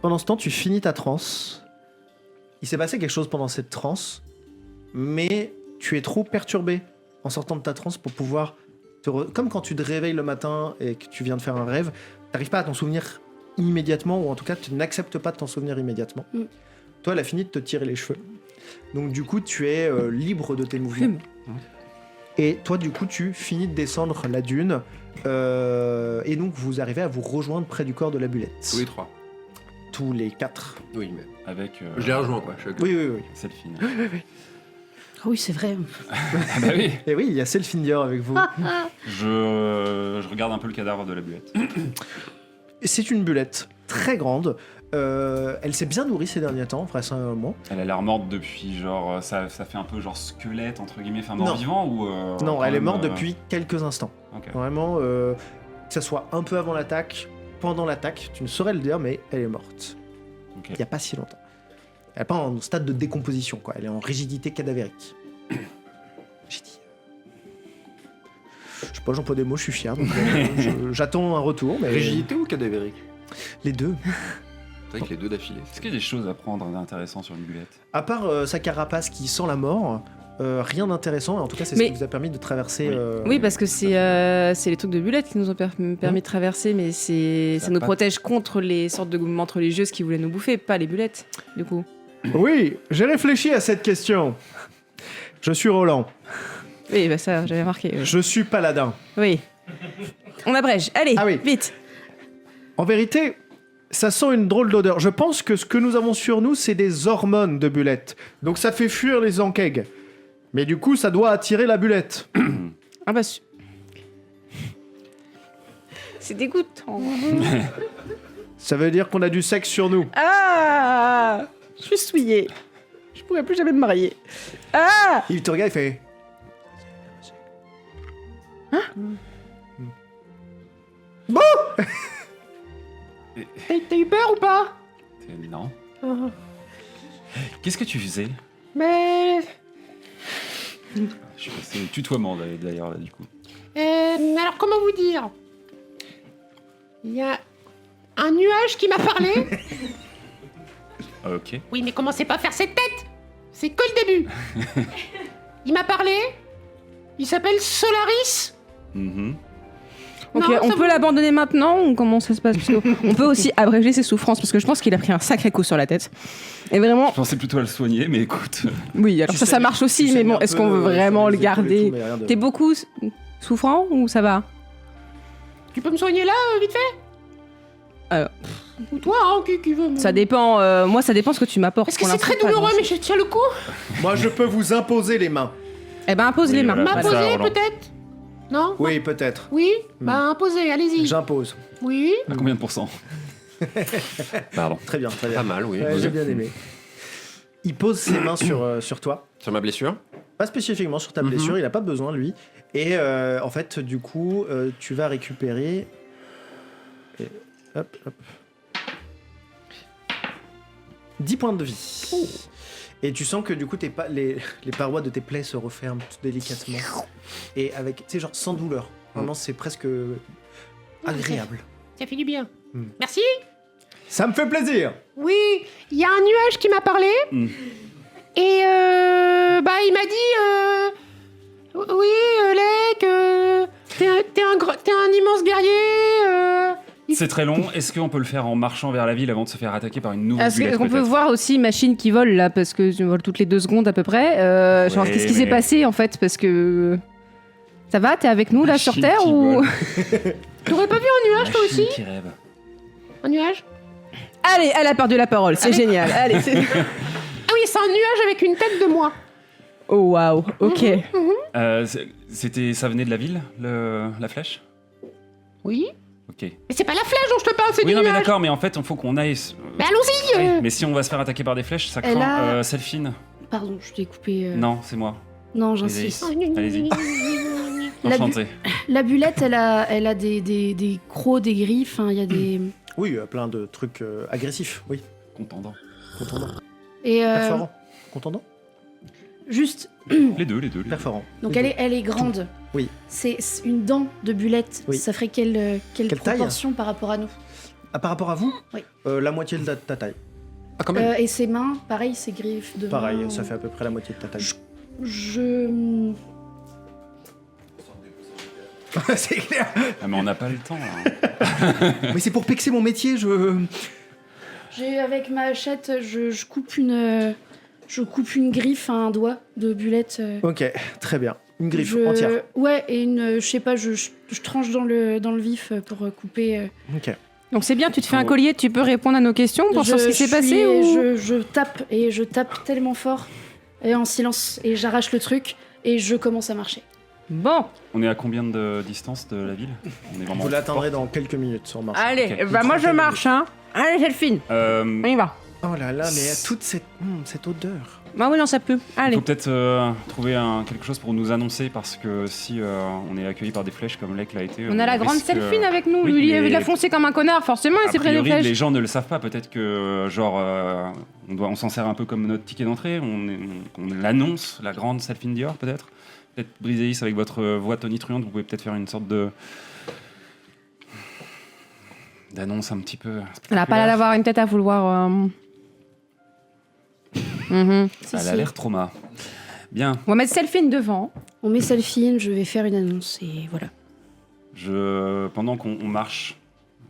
Pendant ce temps, tu finis ta transe. Il s'est passé quelque chose pendant cette transe, mais tu es trop perturbé en sortant de ta transe pour pouvoir comme quand tu te réveilles le matin et que tu viens de faire un rêve, t'arrives pas à t'en souvenir immédiatement, ou en tout cas tu n'acceptes pas de t'en souvenir immédiatement. Mm. Toi, elle a fini de te tirer les cheveux. Donc du coup, tu es libre de tes mouvements. Fume. Et toi, du coup, tu finis de descendre la dune. Et donc, vous arrivez à vous rejoindre près du corps de la bulette. Tous les 3. Tous les 4. Oui, mais. Avec. Je les rejoins, quoi. Oui. Selfie. Ah oui, c'est vrai. Ah bah oui. Et oui, il y a Selfindior avec vous. Je regarde un peu le cadavre de la bulette. C'est une bulette très grande. Elle s'est bien nourrie ces derniers temps, vraisemblablement. Elle a l'air morte depuis genre. Ça fait un peu genre squelette, entre guillemets, enfin Non. mort-vivant ou. Non, quand elle est même, morte depuis quelques instants. Ok. Vraiment, que ça soit un peu avant l'attaque, pendant l'attaque, tu ne saurais le dire, mais elle est morte. Ok. Il n'y a pas si longtemps. Elle n'est pas en stade de décomposition, quoi. Elle est en rigidité cadavérique. J'ai dit. Je sais pas, j'emploie des mots, je suis fier. Donc, j'attends un retour. Mais... Rigidité ou cadavérique? Les deux. C'est vrai que les deux d'affilée. Est-ce qu'il y a des choses à prendre d'intéressant sur une bulette? À part sa carapace qui sent la mort, rien d'intéressant. En tout cas, c'est Mais- ce qui vous a permis de traverser. Oui. Oui, parce que c'est les trucs de bullettes qui nous ont permis de traverser, mais ça nous pas- protège contre les sortes de mouvements religieuses qui voulaient nous bouffer, pas les bullettes, du coup. Oui, j'ai réfléchi à cette question. Je suis Roland. Oui, bah ça, j'avais remarqué. Je suis paladin. Oui. On abrège. Allez, Ah oui. vite. En vérité, ça sent une drôle d'odeur. Je pense que ce que nous avons sur nous, c'est des hormones de bulette. Donc ça fait fuir les enquêgues. Mais du coup, ça doit attirer la bulette. Ah bah... C'est dégoûtant. Ça veut dire qu'on a du sexe sur nous. Ah, je suis souillée. Je pourrais plus jamais me marier. Ah, Il te regarde, il fait... T'as eu peur ou pas? Non. Oh. Qu'est-ce que tu faisais? Mais... Je suis passé au tutoiement d'ailleurs là du coup. alors comment vous dire? Il y a un nuage qui m'a parlé. Ok. Oui, mais commencez pas à faire cette tête. C'est que le début. Il m'a parlé. Il s'appelle Solaris. Mhm. ok, Non, on ça peut l'abandonner maintenant ou comment ça se passe? Parce on peut aussi abréger ses souffrances parce que je pense qu'il a pris un sacré coup sur la tête. Et vraiment, Je pensais plutôt à le soigner, mais écoute. oui, alors ça marche aussi, mais bon, est-ce qu'on veut vraiment le garder? T'es beaucoup souffrant ou ça va? Tu peux me soigner là, vite fait? Ou toi, hein, qui veut me... Ça dépend, moi ça dépend ce que tu m'apportes. Parce que Pour c'est l'instant, très pas douloureux, grand-chose. mais je tiens le coup. Moi, je peux vous imposer les mains. Eh ben impose Oui, les mains. voilà. Voilà. ça, Imposer, Roland. peut-être? Non? Oui, peut-être. Oui? Bah, imposer, allez-y. J'impose. Oui? À combien de pourcents? Pardon. Très bien, très bien. Pas mal, oui. Ouais, j'ai bien aimé. Il pose ses mains sur toi. Sur ma blessure? Pas spécifiquement sur ta blessure, il a pas besoin, lui. Et en fait, du coup, tu vas récupérer... Et hop, hop. 10 points de vie. Et tu sens que du coup, les parois de tes plaies se referment tout délicatement. Et avec, tu sais, genre sans douleur. Vraiment, c'est presque agréable. Ça fait du bien. Merci. Ça me fait plaisir. Oui, il y a un nuage qui m'a parlé. Mm. Et bah il m'a dit oui, Lek, t'es un immense guerrier. C'est très long. Est-ce qu'on peut le faire en marchant vers la ville avant de se faire attaquer par une nouvelle Est-ce bulette qu'on peut peut-être voir aussi machine qui vole là parce que tu voles toutes les 2 secondes à peu près. Genre Ouais, qu'est-ce qui s'est mais- passé en fait parce que ça va, t'es avec nous là sur Machine Terre qui ou vole. T'aurais pas vu un nuage toi Machine aussi? qui rêve. Un nuage? Allez, elle a perdu la parole, c'est génial. Allez, c'est... Ah oui, c'est un nuage avec une tête de moi. Oh waouh, ok. Ça venait de la ville, la flèche? Oui. Ok. Mais c'est pas la flèche dont je te parle, c'est Oui, du non, mais nuage. d'accord, mais en fait, il faut qu'on aille. Mais allons-y. Oui, mais si on va se faire attaquer par des flèches, ça Elle craint. a- Selfine. Pardon, je t'ai coupé. Non, c'est moi. Non, j'insiste. Allez-y. La Enchanté. La bulette, elle a des crocs, des griffes, hein, il y a des... Oui, plein de trucs agressifs, oui. Contendant. Contendant. Et Perforant. Contendant. juste, Les deux. Perforant. donc Les elle est grande. Oui. C'est une dent de bulette. Oui. Ça ferait quelle Quelle taille proportion par rapport à nous? Ah, par rapport à vous Oui. La moitié de ta taille. Ah, quand même. Et ses mains, pareil, ses griffes de Pareil, main, ça fait à peu près la moitié de ta taille. Je... C'est clair. Ah, mais on n'a pas le temps, là. Mais c'est pour pexer mon métier, je... J'ai avec ma hachette, je coupe une griffe à un doigt de bulette. Ok, très bien. Une griffe Je- entière. Ouais, et je sais pas, je tranche dans le vif pour couper. Ok. Donc c'est bien, tu te fais un collier, tu peux répondre à nos questions pour savoir ce qui s'est passé ou... je tape tellement fort et en silence et j'arrache le truc et je commence à marcher. Bon, On est à combien de distance de la ville? On est vraiment. Vous l'atteindrez dans quelques minutes sur marche. allez, Ok. bah moi je marche, hein. Allez, Delphine, on y va. Oh là là, mais toute cette odeur. Ah oui, non, ça peut. Il Allez. faut peut-être trouver quelque chose pour nous annoncer parce que si on est accueilli par des flèches comme Lek l'a été. On a la grande risque, Selphine avec nous. oui, Lui, mais- il a foncé comme un connard, forcément, il A s'est pris des priori, flèches. les gens ne le savent pas. Peut-être que on s'en sert un peu comme notre ticket d'entrée. On l'annonce, la grande Selphine Dior, peut-être. Peut-être Briseis avec votre voix tonitruante, vous pouvez peut-être faire une sorte d'annonce un petit peu. Elle a pas l'air d'avoir une tête à vouloir. Mhm. Si, Elle a si. l'air trauma. Bien. On va mettre Selphine devant. On met Selphine, je vais faire une annonce et voilà. Pendant qu'on marche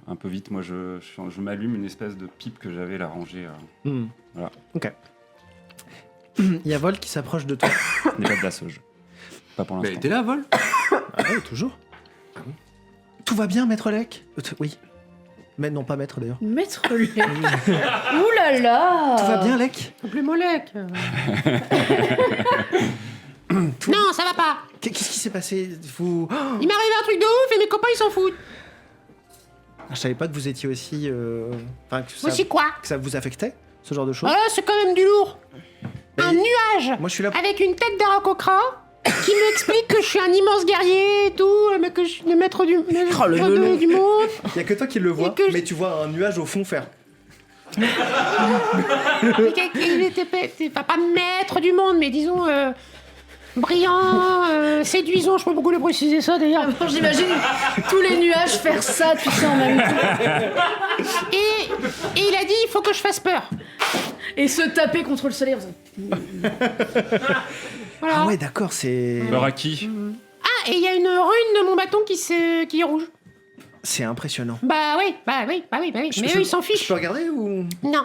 un peu vite, moi je m'allume une espèce de pipe que j'avais là rangée. Voilà. Ok. Il y a Vol qui s'approche de toi. Ce n'est pas de la sauge. Pas pour Mais l'instant. t'es là, Vol? Ah oui, toujours. Tout va bien, Maître Lek? Oui. Mais non, pas Maître d'ailleurs. Maître Lek. Ouh là là. Tout va bien, Lek? Appelez-moi Lek. Non, ça va pas. Qu'est-ce qui s'est passé? Vous... Il m'est arrivé un truc de ouf et mes copains ils s'en foutent. Je savais pas que vous étiez aussi... Enfin, que Aussi quoi? que ça vous affectait, ce genre de choses. Ah, c'est quand même du lourd. Un nuage Moi, je suis là... avec une tête d'Aracocra qui m'explique que je suis un immense guerrier et tout, mais que je suis le maître du, du monde. Il y a que toi qui le vois, Et que je- mais tu vois un nuage au fond faire. Il était pas maître du monde, mais disons brillant, séduisant. Je peux beaucoup le préciser ça d'ailleurs. Bon, j'imagine tous les nuages faire ça, tu sais, en même temps. Et il a dit il faut que je fasse peur. Et se taper contre le soleil en faisant... Voilà. Ah ouais, d'accord, c'est... Peur à qui? Ah, et il y a une rune de mon bâton qui est rouge. C'est impressionnant. Bah oui. Mais eux ils s'en Je fichent. peux regarder ou... Non.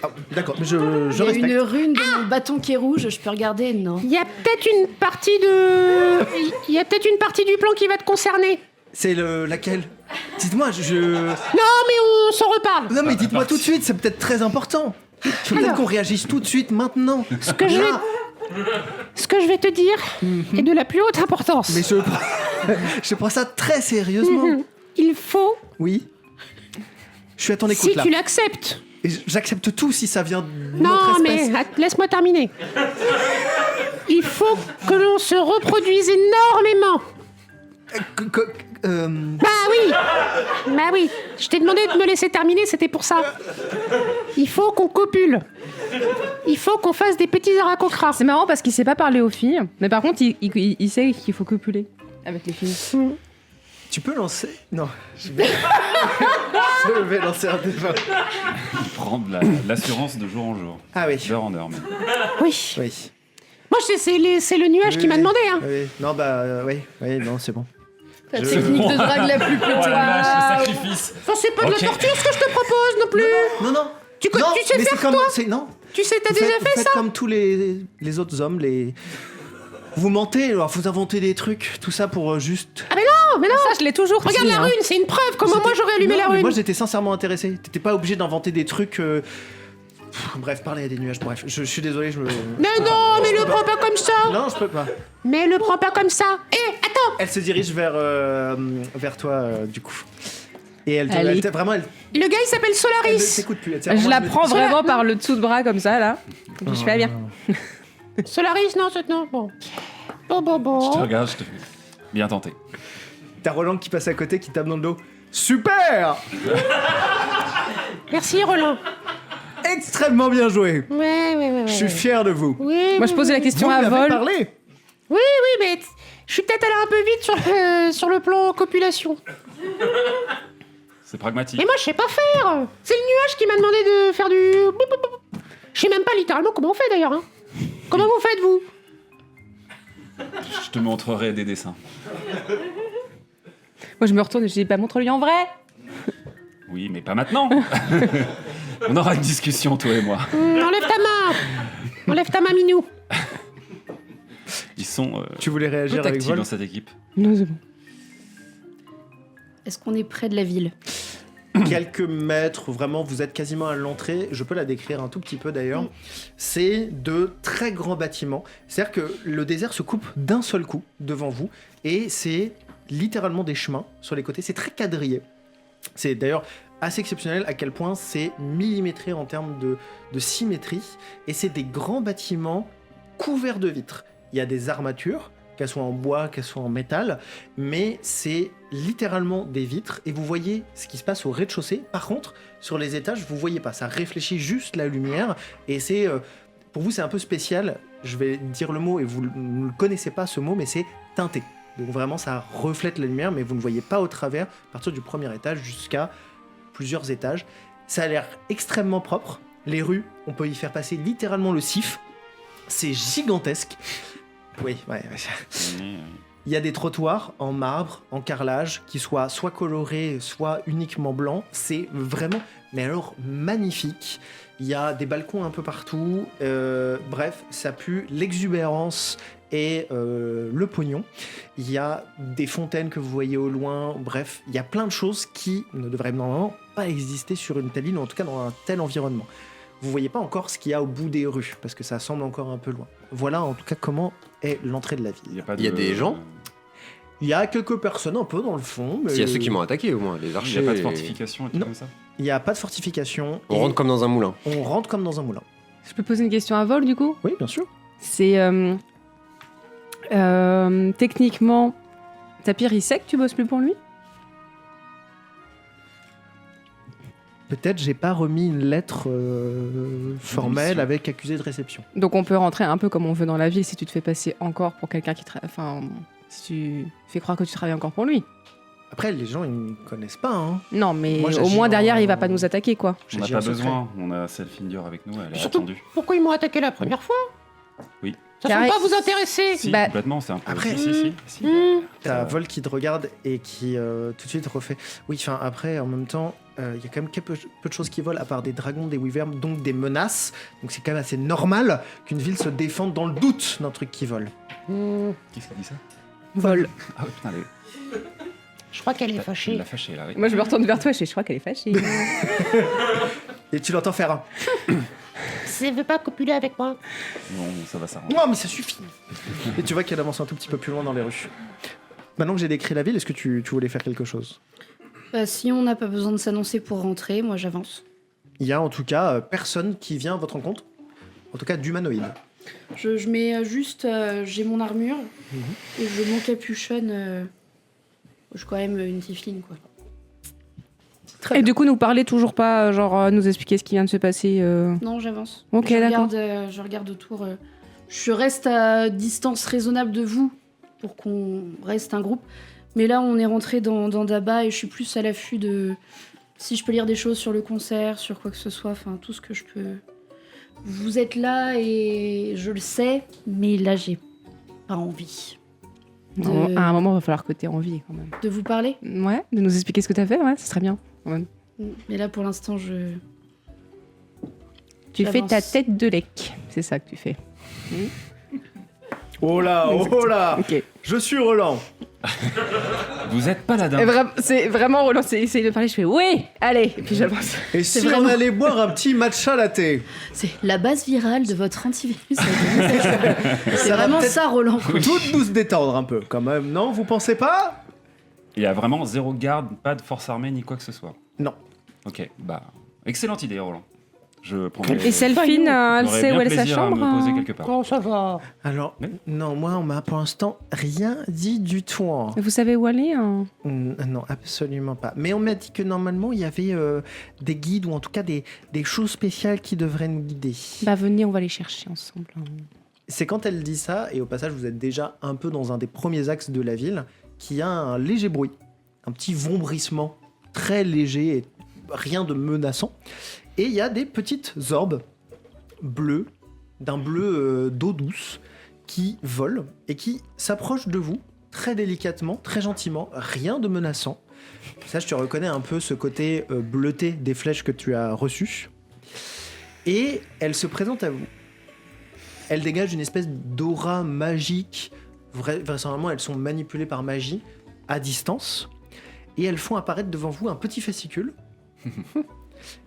Ah, d'accord, je Il y a respecte. une rune de mon bâton qui est rouge, je peux regarder? Non. Il y a peut-être une partie du plan qui va te concerner. C'est laquelle? Dites-moi, Non, mais on s'en reparle. Non mais dites-moi tout de suite, c'est peut-être très important. Faut peut-être Alors. qu'on réagisse tout de suite, maintenant. Ce que je vais te dire est de la plus haute importance. Mais je prends ça très sérieusement. Il faut, Oui. Je suis à ton écoute si là. tu l'acceptes. Et j'accepte tout si ça vient de Non, notre mais espèce. laisse-moi terminer. Il faut que l'on se reproduise énormément. Bah oui. Je t'ai demandé de me laisser terminer, c'était pour ça. Il faut qu'on copule. Il faut qu'on fasse des petits aracocras. C'est marrant parce qu'il sait pas parler aux filles, mais par contre, il sait qu'il faut copuler avec les filles. Tu peux lancer... Non. Je vais lancer un débat. Prendre l'assurance de jour en jour. Ah oui. D'heure en heure. Même. Oui. Oui. Moi, c'est le nuage qui m'a demandé. Hein. Oui. Non, bah oui, non, c'est bon. La technique de drague la plus pétée. sacrifice. Enfin, c'est pas de Ok. la torture ce que je te propose non plus. Non. Tu Non, sais mais faire, c'est comme, toi Non. Tu sais, t'as Vous déjà faites- vous fait faites ça. comme tous les autres hommes, Vous mentez, alors vous inventez des trucs, tout ça pour juste... Non, mais non. Ça, je l'ai toujours Regarde dit, la hein. rune, c'est une preuve. Comment moi j'aurais allumé Non, la mais rune? moi j'étais sincèrement intéressé. T'étais pas obligé d'inventer des trucs... Bref, parler à des nuages, bref. Je suis désolé, je me... Non, mais le prends pas comme ça. Non, je peux pas. Mais le prends pas comme ça. Attends. Elle se dirige vers toi, du coup. Et elle vraiment, elle Le gars il s'appelle ne Solaris. t'écoute plus. Elle, Je la prends Cela- vraiment par le dessous de bras comme ça, là. Et puis je fais, ah, bien. Solaris, non, bon. Je te Bon. regarde, je te fais. Bien tenté. T'as Roland qui passe à côté, qui tape dans le dos. Super! Merci Roland. Extrêmement bien joué. Ouais. Je suis fier de vous. Oui. Moi, je posais la question Vous à m'avez Vol. parlé. Oui, mais je suis peut-être allé un peu vite sur le plan copulation. C'est pragmatique. Mais moi, je sais pas faire. C'est le nuage qui m'a demandé de faire du... Je sais même pas littéralement comment on fait d'ailleurs. Hein. Comment vous faites, vous? Je te montrerai des dessins. Moi, je me retourne et je dis, bah, montre-lui en vrai. Oui, mais pas maintenant. On aura une discussion, toi et moi. Enlève ta main. Enlève ta main, Minou. Ils sont Tu voulais réagir avec tactiles Vol? dans cette équipe. Non, c'est bon. Est-ce qu'on est près de la ville? Quelques mètres, vraiment, vous êtes quasiment à l'entrée. Je peux la décrire un tout petit peu d'ailleurs. C'est de très grands bâtiments. C'est-à-dire que le désert se coupe d'un seul coup devant vous. Et c'est littéralement des chemins sur les côtés. C'est très quadrillé. C'est d'ailleurs assez exceptionnel à quel point c'est millimétré en termes de symétrie, et c'est des grands bâtiments couverts de vitres. Il y a des armatures, qu'elles soient en bois, qu'elles soient en métal, mais c'est littéralement des vitres, et vous voyez ce qui se passe au rez-de-chaussée. Par contre, sur les étages, vous voyez pas, ça réfléchit juste la lumière, et c'est... pour vous, c'est un peu spécial, je vais dire le mot, et vous ne le connaissez pas ce mot, mais c'est teinté. Donc vraiment, ça reflète la lumière, mais vous ne voyez pas au travers, à partir du premier étage jusqu'à plusieurs étages. Ça a l'air extrêmement propre. Les rues, on peut y faire passer littéralement le sif. C'est gigantesque. Oui, ouais. Il y a des trottoirs en marbre, en carrelage, qui soient soit colorés, soit uniquement blancs. C'est vraiment, mais alors, magnifique. Il y a des balcons un peu partout. Bref, ça pue l'exubérance et le pognon. Il y a des fontaines que vous voyez au loin. Bref, il y a plein de choses qui ne devraient normalement pas exister sur une telle île, ou en tout cas dans un tel environnement. Vous voyez pas encore ce qu'il y a au bout des rues, parce que ça semble encore un peu loin. Voilà en tout cas comment est l'entrée de la ville. Il y a des gens. Il y a quelques personnes un peu dans le fond. Mais... S'il y a ceux qui m'ont attaqué au moins, les Il archers. n'y a pas de fortification et tout Non. comme ça. Il n'y a pas de fortification. On et rentre comme dans un moulin. on rentre comme dans un moulin. Je peux poser une question à vol du coup? Oui, bien sûr. C'est techniquement, Tapir il sait que tu bosses plus pour lui? Peut-être j'ai pas remis une lettre formelle Mission. avec accusé de réception. Donc on peut rentrer un peu comme on veut dans la ville si tu te fais passer encore pour quelqu'un qui travaille. Enfin, si tu fais croire que tu travailles encore pour lui. Après, les gens, ils ne connaissent pas. Hein. Non, mais Moi, au j'agis moins derrière, en- il va pas nous attaquer quoi. On n'a J'agis pas en secret. besoin. On a Selfindur avec nous. Elle est Surtout, attendue. pourquoi ils m'ont attaqué la première fois Oui. Ça Carré. semble pas vous intéresser. Si, Bah- complètement. C'est un peu. Après- Si. T'as Vol qui te regarde et qui tout de suite refait. Oui, enfin après, en même temps, il y a quand même peu de choses qui volent, à part des dragons, des wyverns, donc des menaces. Donc c'est quand même assez normal qu'une ville se défende dans le doute d'un truc qui vole. Qu'est-ce qui dit ça? Vol. Ah oui, putain, Je crois qu'elle est elle fâchée. l'a fâché là. Oui. Moi je me retourne vers toi, je crois qu'elle est fâchée. Et tu l'entends faire un. Elle veut pas copuler avec moi. Non, ça va s'arranger. Non, mais ça suffit. Et tu vois qu'elle avance un tout petit peu plus loin dans les rues. Maintenant que j'ai décrit la ville, est-ce que tu voulais faire quelque chose? Bah, si on n'a pas besoin de s'annoncer pour rentrer, moi j'avance. Il y a en tout cas personne qui vient à votre rencontre. En tout cas, d'humanoïde. Je mets juste, j'ai mon armure et je m'encapuchonne. Je suis quand même une tiefling quoi. Très Et bien. du coup, nous parler toujours pas, genre nous expliquer ce qui vient de se passer. Non, j'avance. Ok, je d'accord. je regarde autour. Je reste à distance raisonnable de vous pour qu'on reste un groupe. Mais là, on est rentré dans Daba et je suis plus à l'affût de si je peux lire des choses sur le concert, sur quoi que ce soit, enfin tout ce que je peux. Vous êtes là et je le sais, mais là, j'ai pas envie de, À un moment, il va falloir que t'aies envie quand même. de vous parler. Ouais, de nous expliquer ce que t'as fait, ouais, ce serait bien. Quand même. Mais là, pour l'instant, je. Tu fais J'avance. ta tête de lec, c'est ça que tu fais. Oh là, oh là. Ok. Je suis Roland. Vous êtes paladin. C'est vraiment Roland, essaye de parler, je fais oui, allez, et puis j'avance. Et si vraiment- on allait boire un petit matcha latte? C'est la base virale de votre antivirus. C'est Ça va vraiment peut-être ça, Roland. quoi. toutes nous se détendre un peu, quand même, non? Vous pensez pas? Il y a vraiment zéro garde, pas de force armée ni quoi que ce soit. Non. Ok, bah excellente idée, Roland. Je prends. Et Selphine, elle J'aurais sait bien où elle est sa plaisir à chambre me poser hein quelque part. Comment ça va? Alors, Oui. non, moi, on m'a pour l'instant rien dit du tout. Hein. Vous savez où aller hein Non, absolument pas. Mais on m'a dit que normalement, il y avait des guides, ou en tout cas des choses spéciales qui devraient nous guider. Bah venez, on va les chercher ensemble. hein. C'est quand elle dit ça, et au passage, vous êtes déjà un peu dans un des premiers axes de la ville, qu'il y a un léger bruit, un petit vombrissement très léger et rien de menaçant. Et il y a des petites orbes bleues, d'un bleu d'eau douce, qui volent et qui s'approchent de vous très délicatement, très gentiment, rien de menaçant. Ça, je te reconnais un peu ce côté bleuté des flèches que tu as reçues. Et elles se présentent à vous. Elles dégagent une espèce d'aura magique. Vraisemblablement, elles sont manipulées par magie à distance. Et elles font apparaître devant vous un petit fascicule.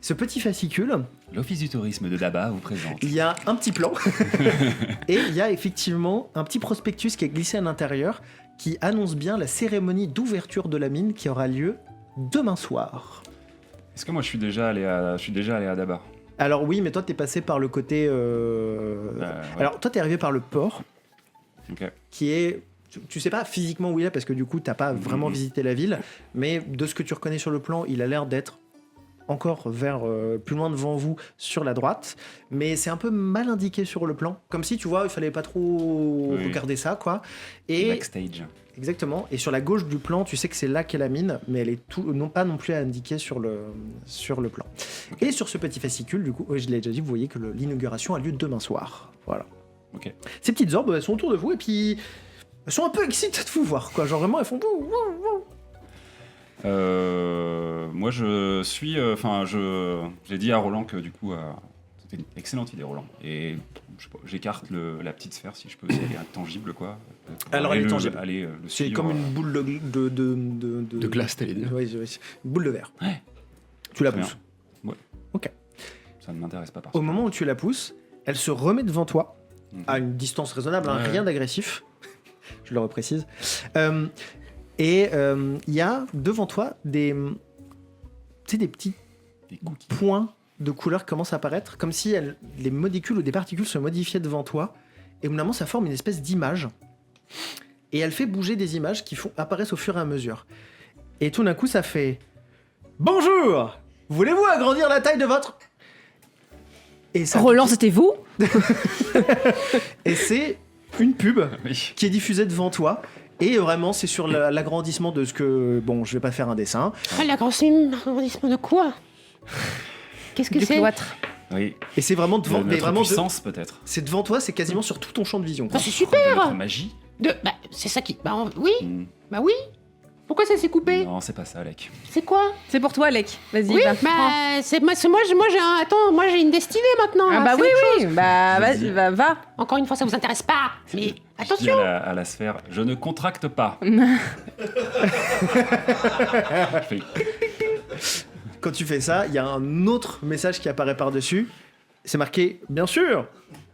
Ce petit fascicule, L'Office du tourisme de Daba vous présente. il y a un petit plan. Et il y a effectivement un petit prospectus qui est glissé à l'intérieur qui annonce bien la cérémonie d'ouverture de la mine qui aura lieu demain soir. Est-ce que moi je suis déjà allé à Daba? Alors oui, mais toi t'es passé par le côté... Ouais. Alors toi t'es arrivé par le port, Ok. qui est... Tu sais pas physiquement où il est, parce que du coup t'as pas vraiment visité la ville, mais de ce que tu reconnais sur le plan, il a l'air d'être encore vers plus loin devant vous sur la droite, mais c'est un peu mal indiqué sur le plan, comme si tu vois il fallait pas trop Oui. regarder ça quoi. Et Backstage. exactement, et sur la gauche du plan tu sais que c'est là qu'est la mine, mais elle est non pas non plus indiquée sur le plan. Et sur ce petit fascicule du coup, je l'ai déjà dit, vous voyez que l'inauguration a lieu demain soir, voilà. Ok. Ces petites orbes elles sont autour de vous et puis elles sont un peu excitées de vous voir quoi, genre vraiment elles font wouh, wouh, wouh. Moi, je suis. J'ai dit à Roland que du coup, c'était une excellente idée, Roland. Et je sais pas, j'écarte la petite sphère si je peux. Elle est tangible, quoi. Alors, elle est tangible. Allez, le C'est suivre, comme une boule De glace, t'allais dire. Oui, une boule de verre. Ouais. Tu la Très pousses. Ça ne m'intéresse pas. Au moment où tu la pousses, elle se remet devant toi, à une distance raisonnable, hein, Ouais. rien d'agressif. Je le reprécise. Et il y a devant toi des petits Des cookies. points de couleur qui commencent à apparaître, comme si les molécules ou des particules se modifiaient devant toi. Et au bout d'un moment, ça forme une espèce d'image. Et elle fait bouger des images qui apparaissent au fur et à mesure. Et tout d'un coup, ça fait « Bonjour! Voulez-vous agrandir la taille de votre... » Et ça, Roland, c'était vous? et c'est une pub Oui. qui est diffusée devant toi. Et vraiment, c'est sur l'agrandissement de ce que... Bon, je vais pas faire un dessin. Ah, l'agrandissement de quoi? Qu'est-ce que Du c'est? cloître. Oui. Et c'est vraiment devant... De mais notre vraiment puissance, peut-être. c'est devant toi, c'est quasiment sur tout ton champ de vision. Bah, quoi. c'est De super! notre magie. Bah, c'est ça qui... Bah, oui, Hmm. bah oui. Pourquoi ça s'est coupé? Non, c'est pas ça, Alec. C'est quoi? C'est pour toi, Alec. Vas-y, Oui, va. bah, c'est moi j'ai un... Attends, moi j'ai une destinée maintenant. Ah là, bah c'est oui, autre oui. chose. Bah Vas-y. vas-y, va. Encore une fois, ça vous intéresse pas. Mais Je dis attention. à la sphère, je ne contracte pas. Je fais, Quand tu fais ça, il y a un autre message qui apparaît par-dessus. C'est marqué « Bien sûr,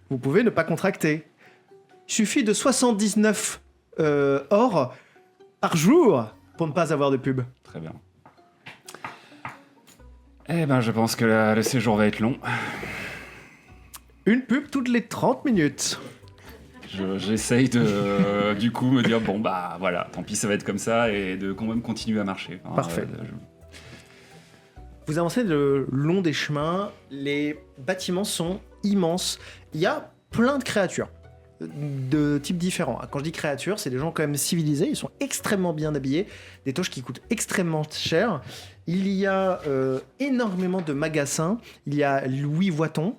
vous pouvez ne pas contracter. Il suffit de 79 or par jour pour ne pas avoir de pub. Très bien. Eh ben, je pense que le séjour va être long. Une pub toutes les 30 minutes. J'essaye de, du coup, me dire, bon, bah voilà, tant pis, ça va être comme ça, et de quand même continuer à marcher. Enfin, Parfait. Vous avancez le long des chemins, les bâtiments sont immenses. Il y a plein de créatures de types différents. Quand je dis créatures, c'est des gens quand même civilisés, ils sont extrêmement bien habillés, des toches qui coûtent extrêmement cher. Il y a énormément de magasins, il y a Louis Vuitton,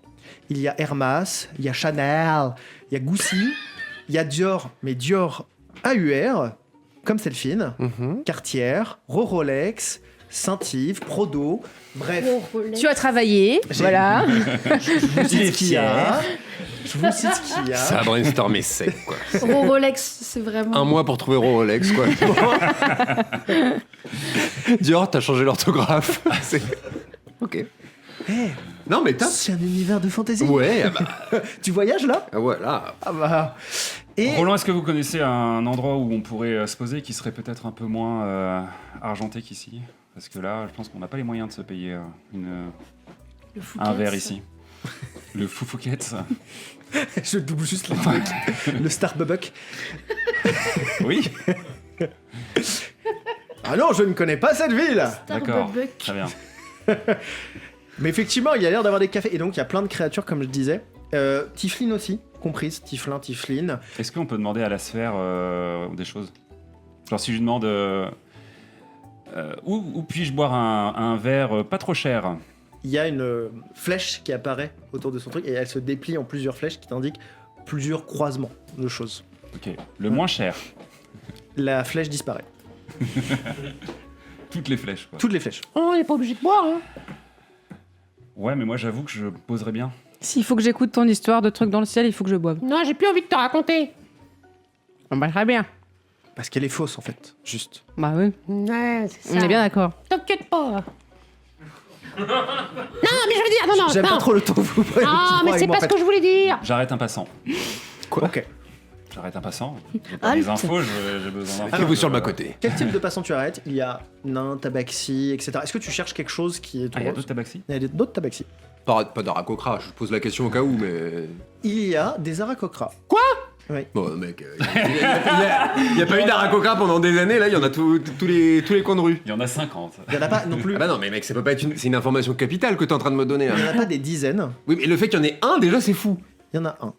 il y a Hermès, il y a Chanel, il y a Gucci, il y a Dior, mais Dior AUR, comme Selfine, Cartier, Rolex, Saint-Yves, Prodo, bref. Tu as travaillé, voilà. Je vous cite ce qu'il y a. Je vous cite ce qu'il y a. Ça a brainstormé sec, quoi. Rolex, c'est vraiment. Un mois pour trouver Rolex, quoi. Dior, t'as changé l'orthographe. C'est- Ok. Eh, Non, mais t'as... c'est un univers de fantasy. Ouais, ah bah, Tu voyages là ah ouais, là. Ah bah. Et Roland, est-ce que vous connaissez un endroit où on pourrait se poser qui serait peut-être un peu moins argenté qu'ici? Parce que là, je pense qu'on n'a pas les moyens de se payer Le Fouquet's. un verre ici. Le Foufouquet's. je double juste le truc. Le Starbucks. Oui, Ah non, je ne connais pas cette ville. d'accord. Starbucks. Très bien. Mais effectivement, il y a l'air d'avoir des cafés. Et donc, il y a plein de créatures, comme je disais. Tiflin aussi, comprise. Tiflin, Tiflin. Est-ce qu'on peut demander à la sphère des choses? Genre, si je lui demande où puis-je boire un verre pas trop cher? Il y a une flèche qui apparaît autour de son truc. Et elle se déplie en plusieurs flèches qui t'indiquent plusieurs croisements de choses. Ok. Le moins cher. La flèche disparaît. Toutes les flèches, quoi. Toutes les flèches. Oh, on n'est pas obligé de boire. Hein. Ouais, mais moi, j'avoue que je poserais bien. S'il faut que j'écoute ton histoire de trucs dans le ciel, il faut que je boive. Non, j'ai plus envie de te raconter. Bon, bah, très bien. Parce qu'elle est fausse, en fait. Juste. Bah oui, Ouais, c'est ça. on est bien d'accord. T'inquiète pas. Non, mais je veux dire, J'aime non. pas trop le ton que vous prenez. Ah, mais c'est pas ce que je voulais dire. J'arrête un passant. Ok. J'arrête un passant. J'ai pas des Halte. infos, j'ai besoin d'infos. Mettez-vous sur le bas-côté. Quel type de passant tu arrêtes? Il y a nain, tabaxi, etc. Est-ce que tu cherches quelque chose qui est Ah, il y a drôle? d'autres tabaxis? Il y a d'autres tabaxis. Pas d'aracocra, je pose la question au cas où, mais. Il y a des aracocras. Bon, mec, il n'y a pas eu d'aracocra pendant des années, là, il y en a tous les coins de rue. Il y en a 50. Il n'y en a pas non plus. Ah bah non, mais mec, ça peut pas être c'est une information capitale que t'es en train de me donner, là. Il n'y en a pas des dizaines. Oui, mais le fait qu'il y en ait un, déjà, c'est fou. Il y en a un.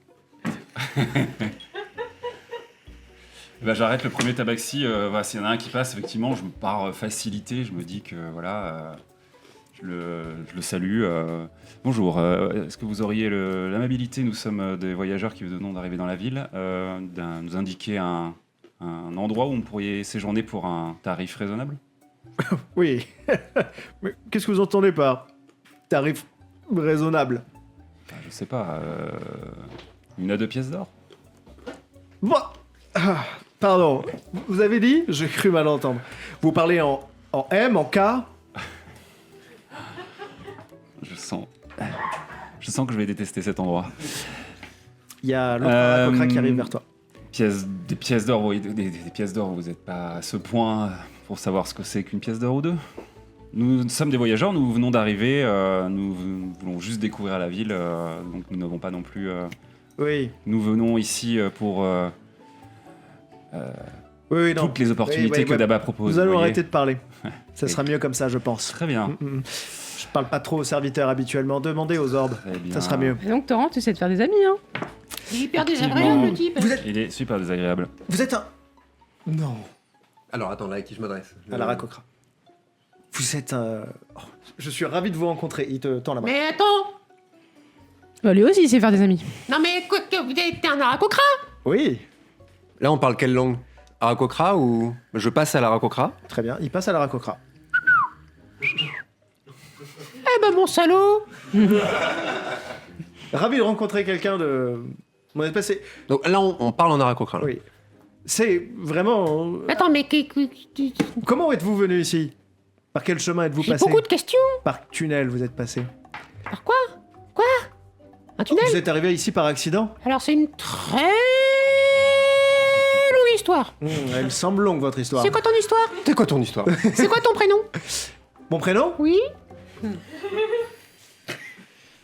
Bah, j'arrête le premier tabaxi. Voilà, s'il y en a un qui passe, effectivement, je me pars facilité. Je me dis que voilà, je le salue. Bonjour, est-ce que vous auriez l'amabilité, nous sommes des voyageurs qui venons d'arriver dans la ville, de nous indiquer un endroit où on pourrait séjourner pour un tarif raisonnable? Oui. Mais qu'est-ce que vous entendez par tarif raisonnable? Bah, je sais pas, 1 à 2 pièces d'or? Bon. Ah, pardon. Vous avez dit? J'ai cru mal entendre. Vous parlez en M, en K? Je sens que je vais détester cet endroit. Il y a l'autre aracocra qui arrive vers toi. Des pièces d'or, oui, des pièces d'or, vous n'êtes pas à ce point pour savoir ce que c'est qu'une pièce d'or ou deux. Nous sommes des voyageurs, nous venons d'arriver, nous voulons juste découvrir la ville, donc nous n'avons pas non plus... Oui. Nous venons ici pour Oui, non. toutes les opportunités Oui, que Daba propose. Nous allons vous voyez. arrêter de parler. Ça sera mieux comme ça, je pense. Très bien. Je parle pas trop aux serviteurs habituellement. Demandez aux orbes. Très bien. Ça sera mieux. Et donc, Torrent, tu essaies de faire des amis, hein. Il est hyper Effectivement. désagréable, le type. Il est super désagréable. Vous êtes un... Non. Alors, attends, là, à qui je m'adresse? À la racocra. Vous êtes un... Oh, je suis ravi de vous rencontrer. Il te tend la main. Mais attends. Bah, lui aussi, il sait faire des amis. Non, mais quoi que vous êtes un aracocra? Oui. Là, on parle quelle langue? Aracocra ou... Je passe à l'aracocra? Très bien. Il passe à la racocra. Eh ben, mon salaud. Ravi de rencontrer quelqu'un de... Mon espèce, c'est... Donc là, on parle en aracocra, là. Oui. C'est vraiment... Attends, mais Comment êtes-vous venu ici? Par quel chemin êtes-vous j'ai passé? beaucoup de questions. Par tunnel, vous êtes passé. Par quoi? Quoi? Un tunnel? Vous êtes arrivé ici par accident? Alors, c'est une très longue histoire. Elle semble longue, votre histoire. C'est quoi ton histoire? C'est quoi ton histoire? C'est quoi ton prénom? Mon prénom? Oui?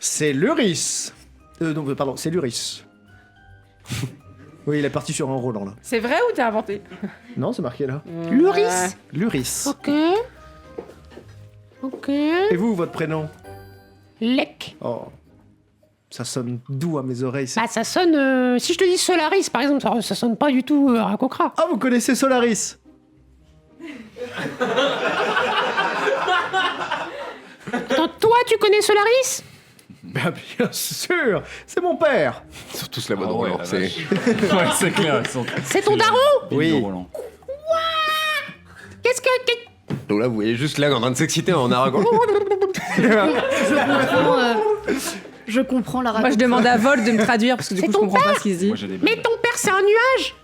C'est Luris. Non, pardon, c'est Luris. Oui, il est parti sur un Roland, là. C'est vrai ou t'as inventé? Non, c'est marqué, là. Luris? Luris. Ok. Ok. Et vous, votre prénom? Lec. Oh, ça sonne doux à mes oreilles. Bah, ça sonne... si je te dis Solaris, par exemple, ça sonne pas du tout Racocra. Ah, vous connaissez Solaris? Attends, toi, tu connais Solaris? Ben, bien sûr, c'est mon père. Ils sont tous la bonne Ah ouais, Roland, la c'est... Ouais, c'est clair. C'est ton daron? Oui. Qu'est-ce que... Donc là, vous voyez juste là, en train de s'exciter en aracocra. Je comprends la Moi, je demande à Vol de me traduire parce que du C'est coup, je ton comprends pas ce qu'il se dit. Moi, j'ai des Mais ton père, c'est un nuage?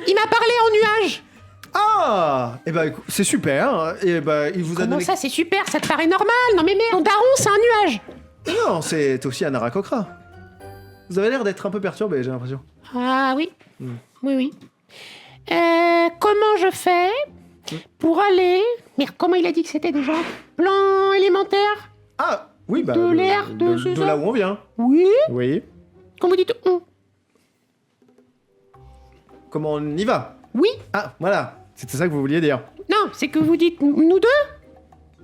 Il m'a parlé en nuage. Ah, eh ben, écoute, c'est super. Et ben, il vous a Comment donné... ça, c'est super? Ça te paraît normal? Non mais merde, ton daron, c'est un nuage. Non, c'est aussi un aracocra. Vous avez l'air d'être un peu perturbé, j'ai l'impression. Ah oui. Oui, oui. Comment je fais pour aller... Merde, comment il a dit que c'était déjà? Plan élémentaire? Ah, oui, bah... De l'air, de ce de genre. là où on vient. Oui. Oui. Quand vous dites on? Comment on y va? Oui. Ah, voilà. C'était ça que vous vouliez dire. Non, c'est que vous dites nous deux?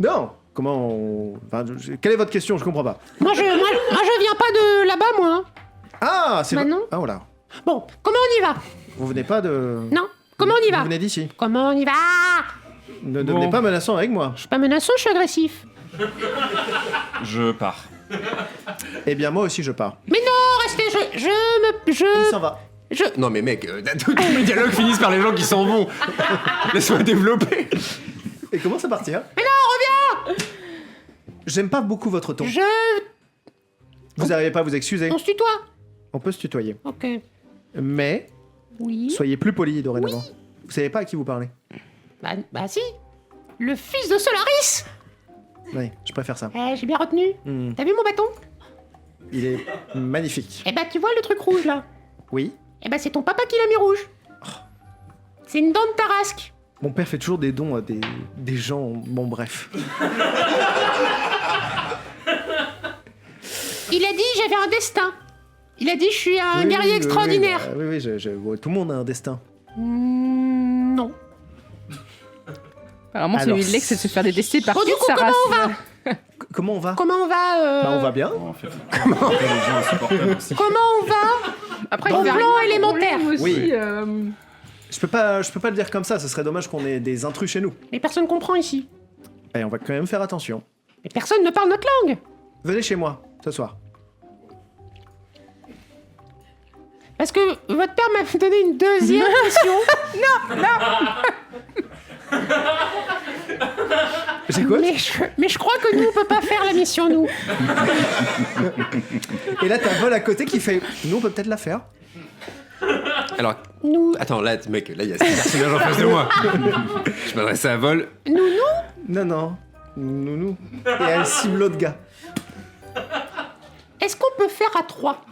Non. Comment on... Enfin, quelle est votre question? Je comprends pas. Moi, je viens pas de là-bas, moi. Hein. Ah, c'est... Bah non. Ah, voilà. Bon, comment on y va? Vous venez pas de... Non. Comment on y va? Vous venez d'ici. Comment on y va? Ne devenez pas menaçant avec moi. Je suis pas menaçant, je suis agressif. Je pars. Eh bien, moi aussi, je pars. Mais non, restez, Il s'en va. Non mais mec, tous mes dialogues finissent par les gens qui s'en vont. Laisse-moi développer. Et commence à partir. Mais non, reviens! J'aime pas beaucoup votre ton. Je... Vous n'arrivez pas à vous excuser. On se tutoie? On peut se tutoyer. Ok. Mais, Oui. soyez plus poli dorénavant. Vous savez pas à qui vous parlez. Bah si. Le fils de Solaris! Oui, je préfère ça. J'ai bien retenu. Hmm. T'as vu mon bâton? Il est magnifique. Eh bah tu vois le truc rouge là? Oui. Eh ben, c'est ton papa qui l'a mis rouge. C'est une dent de Tarasque. Mon père fait toujours des dons à des gens. Bon, bref. Il a dit j'avais un destin. Il a dit je suis un Oui, guerrier oui, extraordinaire. Oui, tout le monde a un destin. Non. Apparemment, Alors, celui de Lex, c'est de se faire détester par Bon, du toute coup, sa comment race. on va Comment on va Comment on va Bah, on va bien. Les gens insupportables aussi. Comment on va Après, Bon il va plan arriver élémentaire. aussi. Oui. Je peux pas le dire comme ça, ce serait dommage qu'on ait des intrus chez nous. Mais personne comprend ici. Et on va quand même faire attention. Mais personne ne parle notre langue. Venez chez moi, ce soir. Parce que votre père m'a donné une deuxième mission. J'écoute. Mais je crois que nous, on peut pas faire la mission, nous. Et là, t'as Vol à côté qui fait. Nous, on peut peut-être la faire. Alors, Nous. attends, là, mec, là, il y a 6 personnages en face de moi. Je m'adresse à Vol. Non. Nounou. Et elle cible l'autre gars. Est-ce qu'on peut faire à 3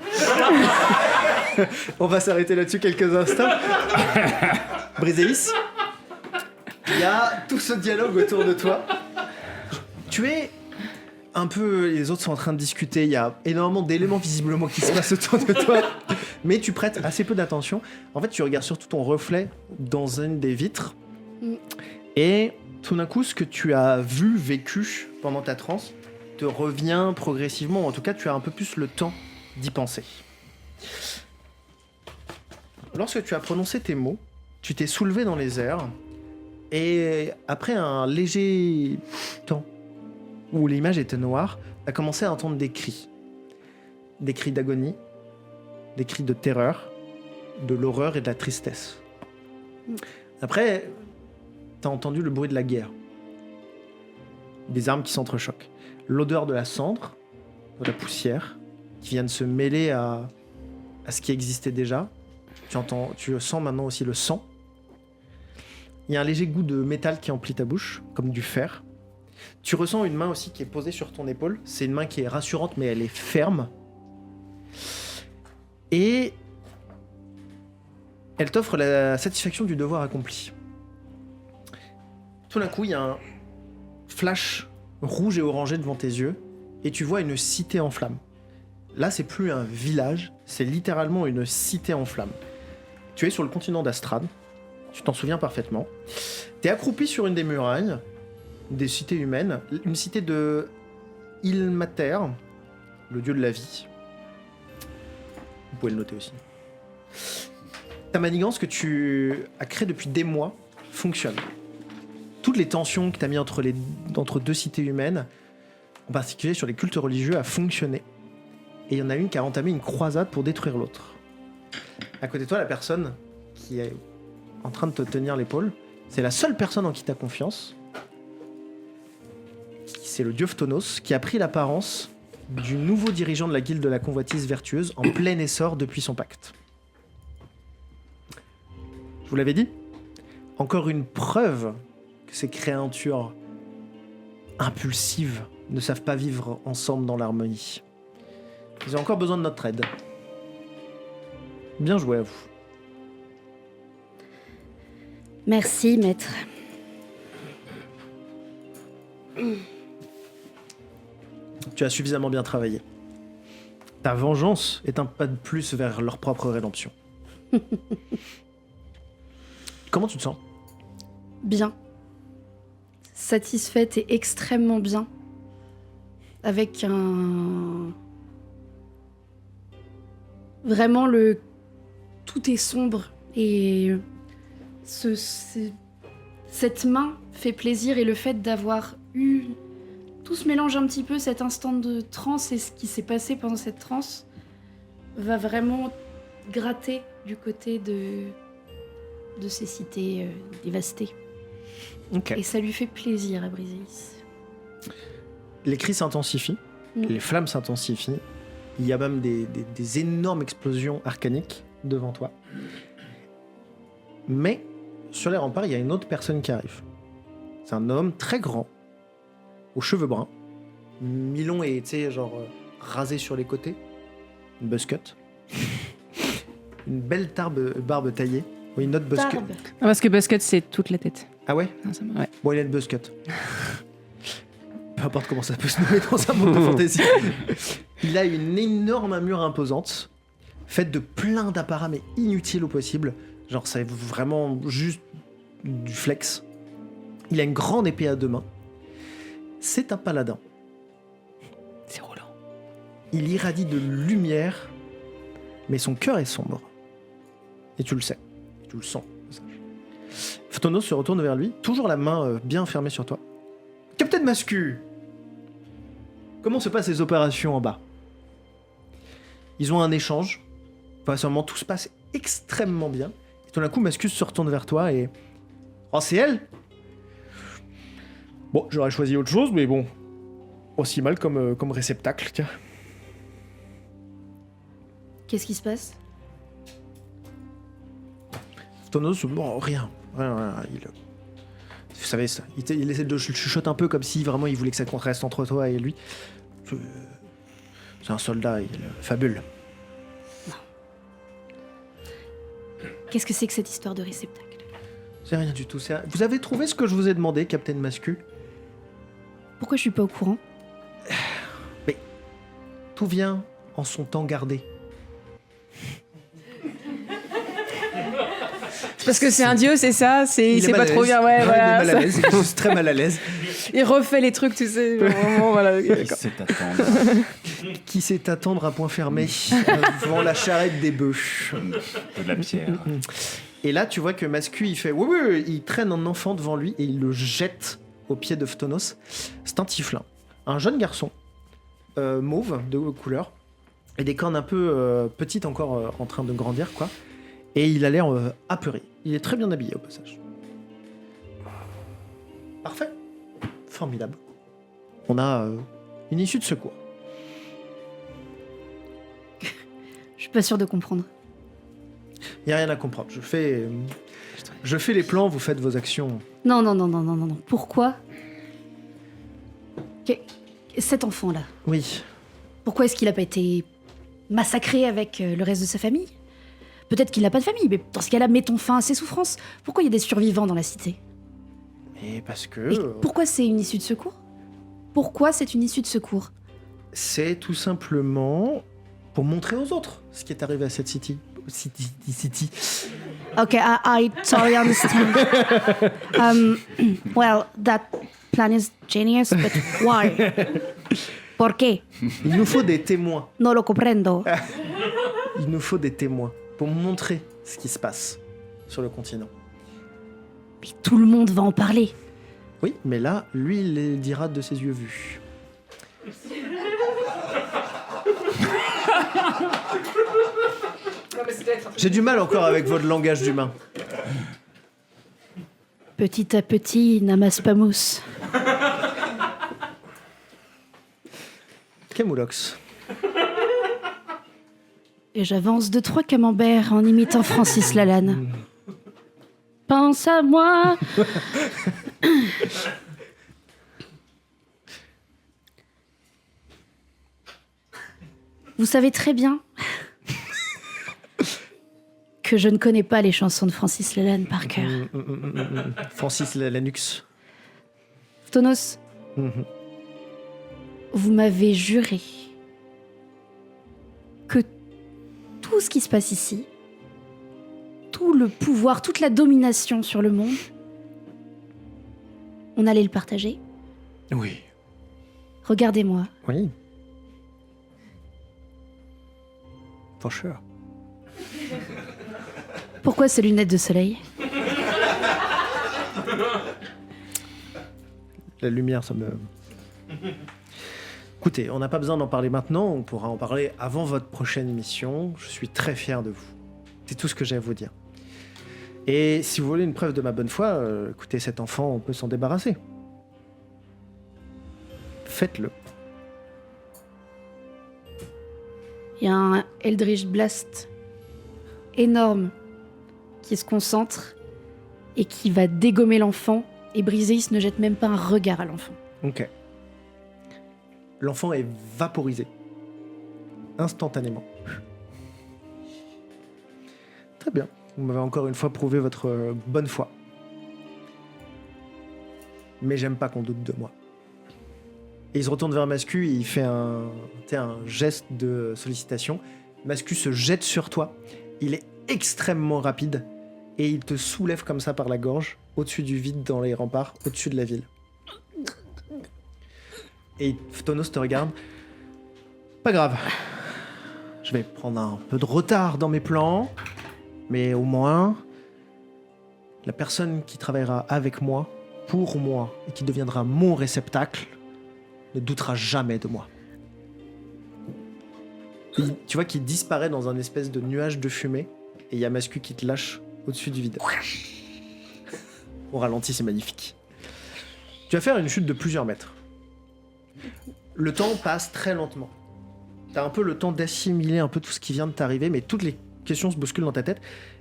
On va s'arrêter là-dessus quelques instants. Briséis, il y a tout ce dialogue autour de toi. Tu es un peu... Les autres sont en train de discuter. Il y a énormément d'éléments visiblement qui se passent autour de toi. Mais tu prêtes assez peu d'attention. En fait, tu regardes surtout ton reflet dans une des vitres. Et tout d'un coup, ce que tu as vu, vécu pendant ta transe, te revient progressivement. En tout cas, tu as un peu plus le temps d'y penser. Lorsque tu as prononcé tes mots, tu t'es soulevé dans les airs, et après un léger temps où l'image était noire, tu as commencé à entendre des cris. Des cris d'agonie, des cris de terreur, de l'horreur et de la tristesse. Après, tu as entendu le bruit de la guerre. Des armes qui s'entrechoquent. L'odeur de la cendre, de la poussière, qui vient de se mêler à ce qui existait déjà. Tu sens maintenant aussi le sang. Il y a un léger goût de métal qui emplit ta bouche, comme du fer. Tu ressens une main aussi qui est posée sur ton épaule. C'est une main qui est rassurante, mais elle est ferme. Et elle t'offre la satisfaction du devoir accompli. Tout d'un coup, il y a un flash rouge et orangé devant tes yeux, et tu vois une cité en flammes. Là, c'est plus un village, c'est littéralement une cité en flammes. Tu es sur le continent d'Astrad, tu t'en souviens parfaitement. T'es accroupi sur une des murailles des cités humaines, une cité de Ilmater, le dieu de la vie. Vous pouvez le noter aussi. Ta manigance que tu as créée depuis des mois fonctionne. Toutes les tensions que tu as mis entre deux cités humaines, en particulier sur les cultes religieux, a fonctionné. Et il y en a une qui a entamé une croisade pour détruire l'autre. À côté de toi, la personne qui est en train de te tenir l'épaule, c'est la seule personne en qui tu as confiance. C'est le dieu Phtonos, qui a pris l'apparence du nouveau dirigeant de la guilde de la convoitise vertueuse en plein essor depuis son pacte. Je vous l'avais dit, encore une preuve que ces créatures impulsives ne savent pas vivre ensemble dans l'harmonie. Ils ont encore besoin de notre aide. Bien joué à vous. Merci, maître. Tu as suffisamment bien travaillé. Ta vengeance est un pas de plus vers leur propre rédemption. Comment tu te sens ? Bien. Satisfaite et extrêmement bien. Avec un... Vraiment, tout est sombre et cette main fait plaisir, et le fait d'avoir eu tout se mélange un petit peu, cet instant de transe et ce qui s'est passé pendant cette transe va vraiment gratter du côté de ces cités dévastées. Ok. Et ça lui fait plaisir à Briséis. Les cris s'intensifient, les flammes s'intensifient. Il y a même des énormes explosions arcaniques devant toi. Mais sur les remparts, il y a une autre personne qui arrive. C'est un homme très grand, aux cheveux bruns, mi-long et rasé sur les côtés, une buzz cut. une belle barbe taillée. Oui, une autre buzzcut. Barbe. Parce que Buzzcut, c'est toute la tête. Ah ouais? Non, ça me- ouais. Bon, il a une buzzcut. Peu importe comment ça peut se nommer dans un monde de fantasy. Il a une énorme armure imposante, faite de plein d'apparats, mais inutiles au possible. Genre, c'est vraiment juste du flex. Il a une grande épée à 2 mains. C'est un paladin. C'est roulant. Il irradie de lumière, mais son cœur est sombre. Et tu le sais. Tu le sens. au passage. Phthonos se retourne vers lui, toujours la main bien fermée sur toi. Capitaine Mascu, comment se passent les opérations en bas? Ils ont un échange. Enfin, sûrement, tout se passe extrêmement bien. Et tout d'un coup, Mascus se retourne vers toi et... Oh, c'est elle? Bon, j'aurais choisi autre chose, mais bon. Aussi mal comme réceptacle, tiens. Qu'est-ce qui se passe? Phthonos, bon, rien. Vous savez ça. Il essaie de chuchoter un peu comme si vraiment il voulait que ça reste entre toi et lui. C'est un soldat, il fabule. Qu'est-ce que c'est que cette histoire de réceptacle? C'est rien du tout. Vous avez trouvé ce que je vous ai demandé, Capitaine Mascu? Pourquoi je suis pas au courant? Tout vient en son temps gardé. Parce que c'est un dieu, c'est ça. Il C'est est pas mal à trop l'aise. bien. Ouais, Non, voilà. il est mal à l'aise, il est juste très mal à l'aise. Il refait les trucs, tu sais. Vraiment, voilà. D'accord. C'est attendre. Qui sait attendre à point fermé devant la charrette des bœufs. De la pierre. Et là, tu vois que Mascu, il fait oui, il traîne un enfant devant lui et il le jette au pied de Phthonos. C'est un tieflin, un jeune garçon, mauve de couleur, et des cornes un peu petites encore en train de grandir, quoi. Et il a l'air apeuré. Il est très bien habillé au passage. Parfait. Formidable. On a une issue de secours. Je suis pas sûre de comprendre. Il n'y a rien à comprendre. Je fais les plans, vous faites vos actions. Non. Pourquoi cet enfant-là, Oui. pourquoi est-ce qu'il a pas été massacré avec le reste de sa famille? Peut-être qu'il n'a pas de famille, mais dans ce cas-là, mettons fin à ses souffrances. Pourquoi il y a des survivants dans la cité? Et parce que... Et pourquoi c'est une issue de secours? Pourquoi c'est une issue de secours? C'est tout simplement pour montrer aux autres ce qui est arrivé à cette city. City. Okay, I totally understand. Well, that plan is genius, but why? ¿Por qué? Il nous faut des témoins. No lo comprendo. Il nous faut des témoins pour montrer ce qui se passe sur le continent. Mais tout le monde va en parler. Oui, mais là, lui, il les dira de ses yeux vus. J'ai du mal encore avec votre langage d'humain. Petit à petit, n'amasse pas mousse. Camoulox. Et j'avance 2-3 camemberts en imitant Francis Lalanne. Pense à moi. Vous savez très bien que je ne connais pas les chansons de Francis Lalanne par cœur. Francis Lanux. Phthonos, vous m'avez juré que tout ce qui se passe ici, tout le pouvoir, toute la domination sur le monde, on allait le partager. Oui. Regardez-moi. Oui. For sure. Pourquoi ces lunettes de soleil? La lumière, ça me... Écoutez, on n'a pas besoin d'en parler maintenant, on pourra en parler avant votre prochaine émission. Je suis très fier de vous. C'est tout ce que j'ai à vous dire. Et si vous voulez une preuve de ma bonne foi, écoutez, cet enfant, on peut s'en débarrasser. Faites-le. Il y a un Eldritch Blast énorme qui se concentre et qui va dégommer l'enfant. Et Briseis ne jette même pas un regard à l'enfant. Ok. L'enfant est vaporisé. Instantanément. Très bien. Vous m'avez encore une fois prouvé votre bonne foi. Mais j'aime pas qu'on doute de moi. Et il se retourne vers Mascu et il fait un geste de sollicitation. Mascu se jette sur toi. Il est extrêmement rapide et il te soulève comme ça par la gorge, au-dessus du vide dans les remparts, au-dessus de la ville. Et Phtonos te regarde. Pas grave. Je vais prendre un peu de retard dans mes plans, mais au moins, la personne qui travaillera avec moi, pour moi, et qui deviendra mon réceptacle, ne doutera jamais de moi. Tu vois qu'il disparaît dans un espèce de nuage de fumée, et il y a Mascu qui te lâche au-dessus du vide. Au ralenti, c'est magnifique. Tu vas faire une chute de plusieurs mètres. Le temps passe très lentement. T'as un peu le temps d'assimiler un peu tout ce qui vient de t'arriver, mais toutes les questions se bousculent dans ta tête,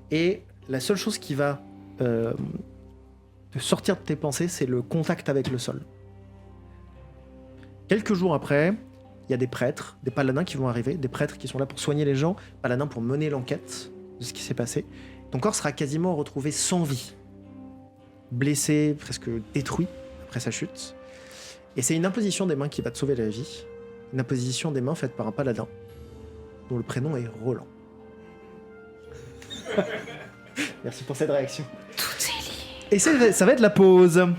et la seule chose qui va te sortir de tes pensées, c'est le contact avec le sol. Quelques jours après, il y a des prêtres, des paladins qui vont arriver, des prêtres qui sont là pour soigner les gens, paladins pour mener l'enquête de ce qui s'est passé. Ton corps sera quasiment retrouvé sans vie, blessé, presque détruit après sa chute. Et c'est une imposition des mains qui va te sauver la vie, une imposition des mains faite par un paladin, dont le prénom est Roland. Merci pour cette réaction. Tout est lié. Et ça va être la pause. Allez.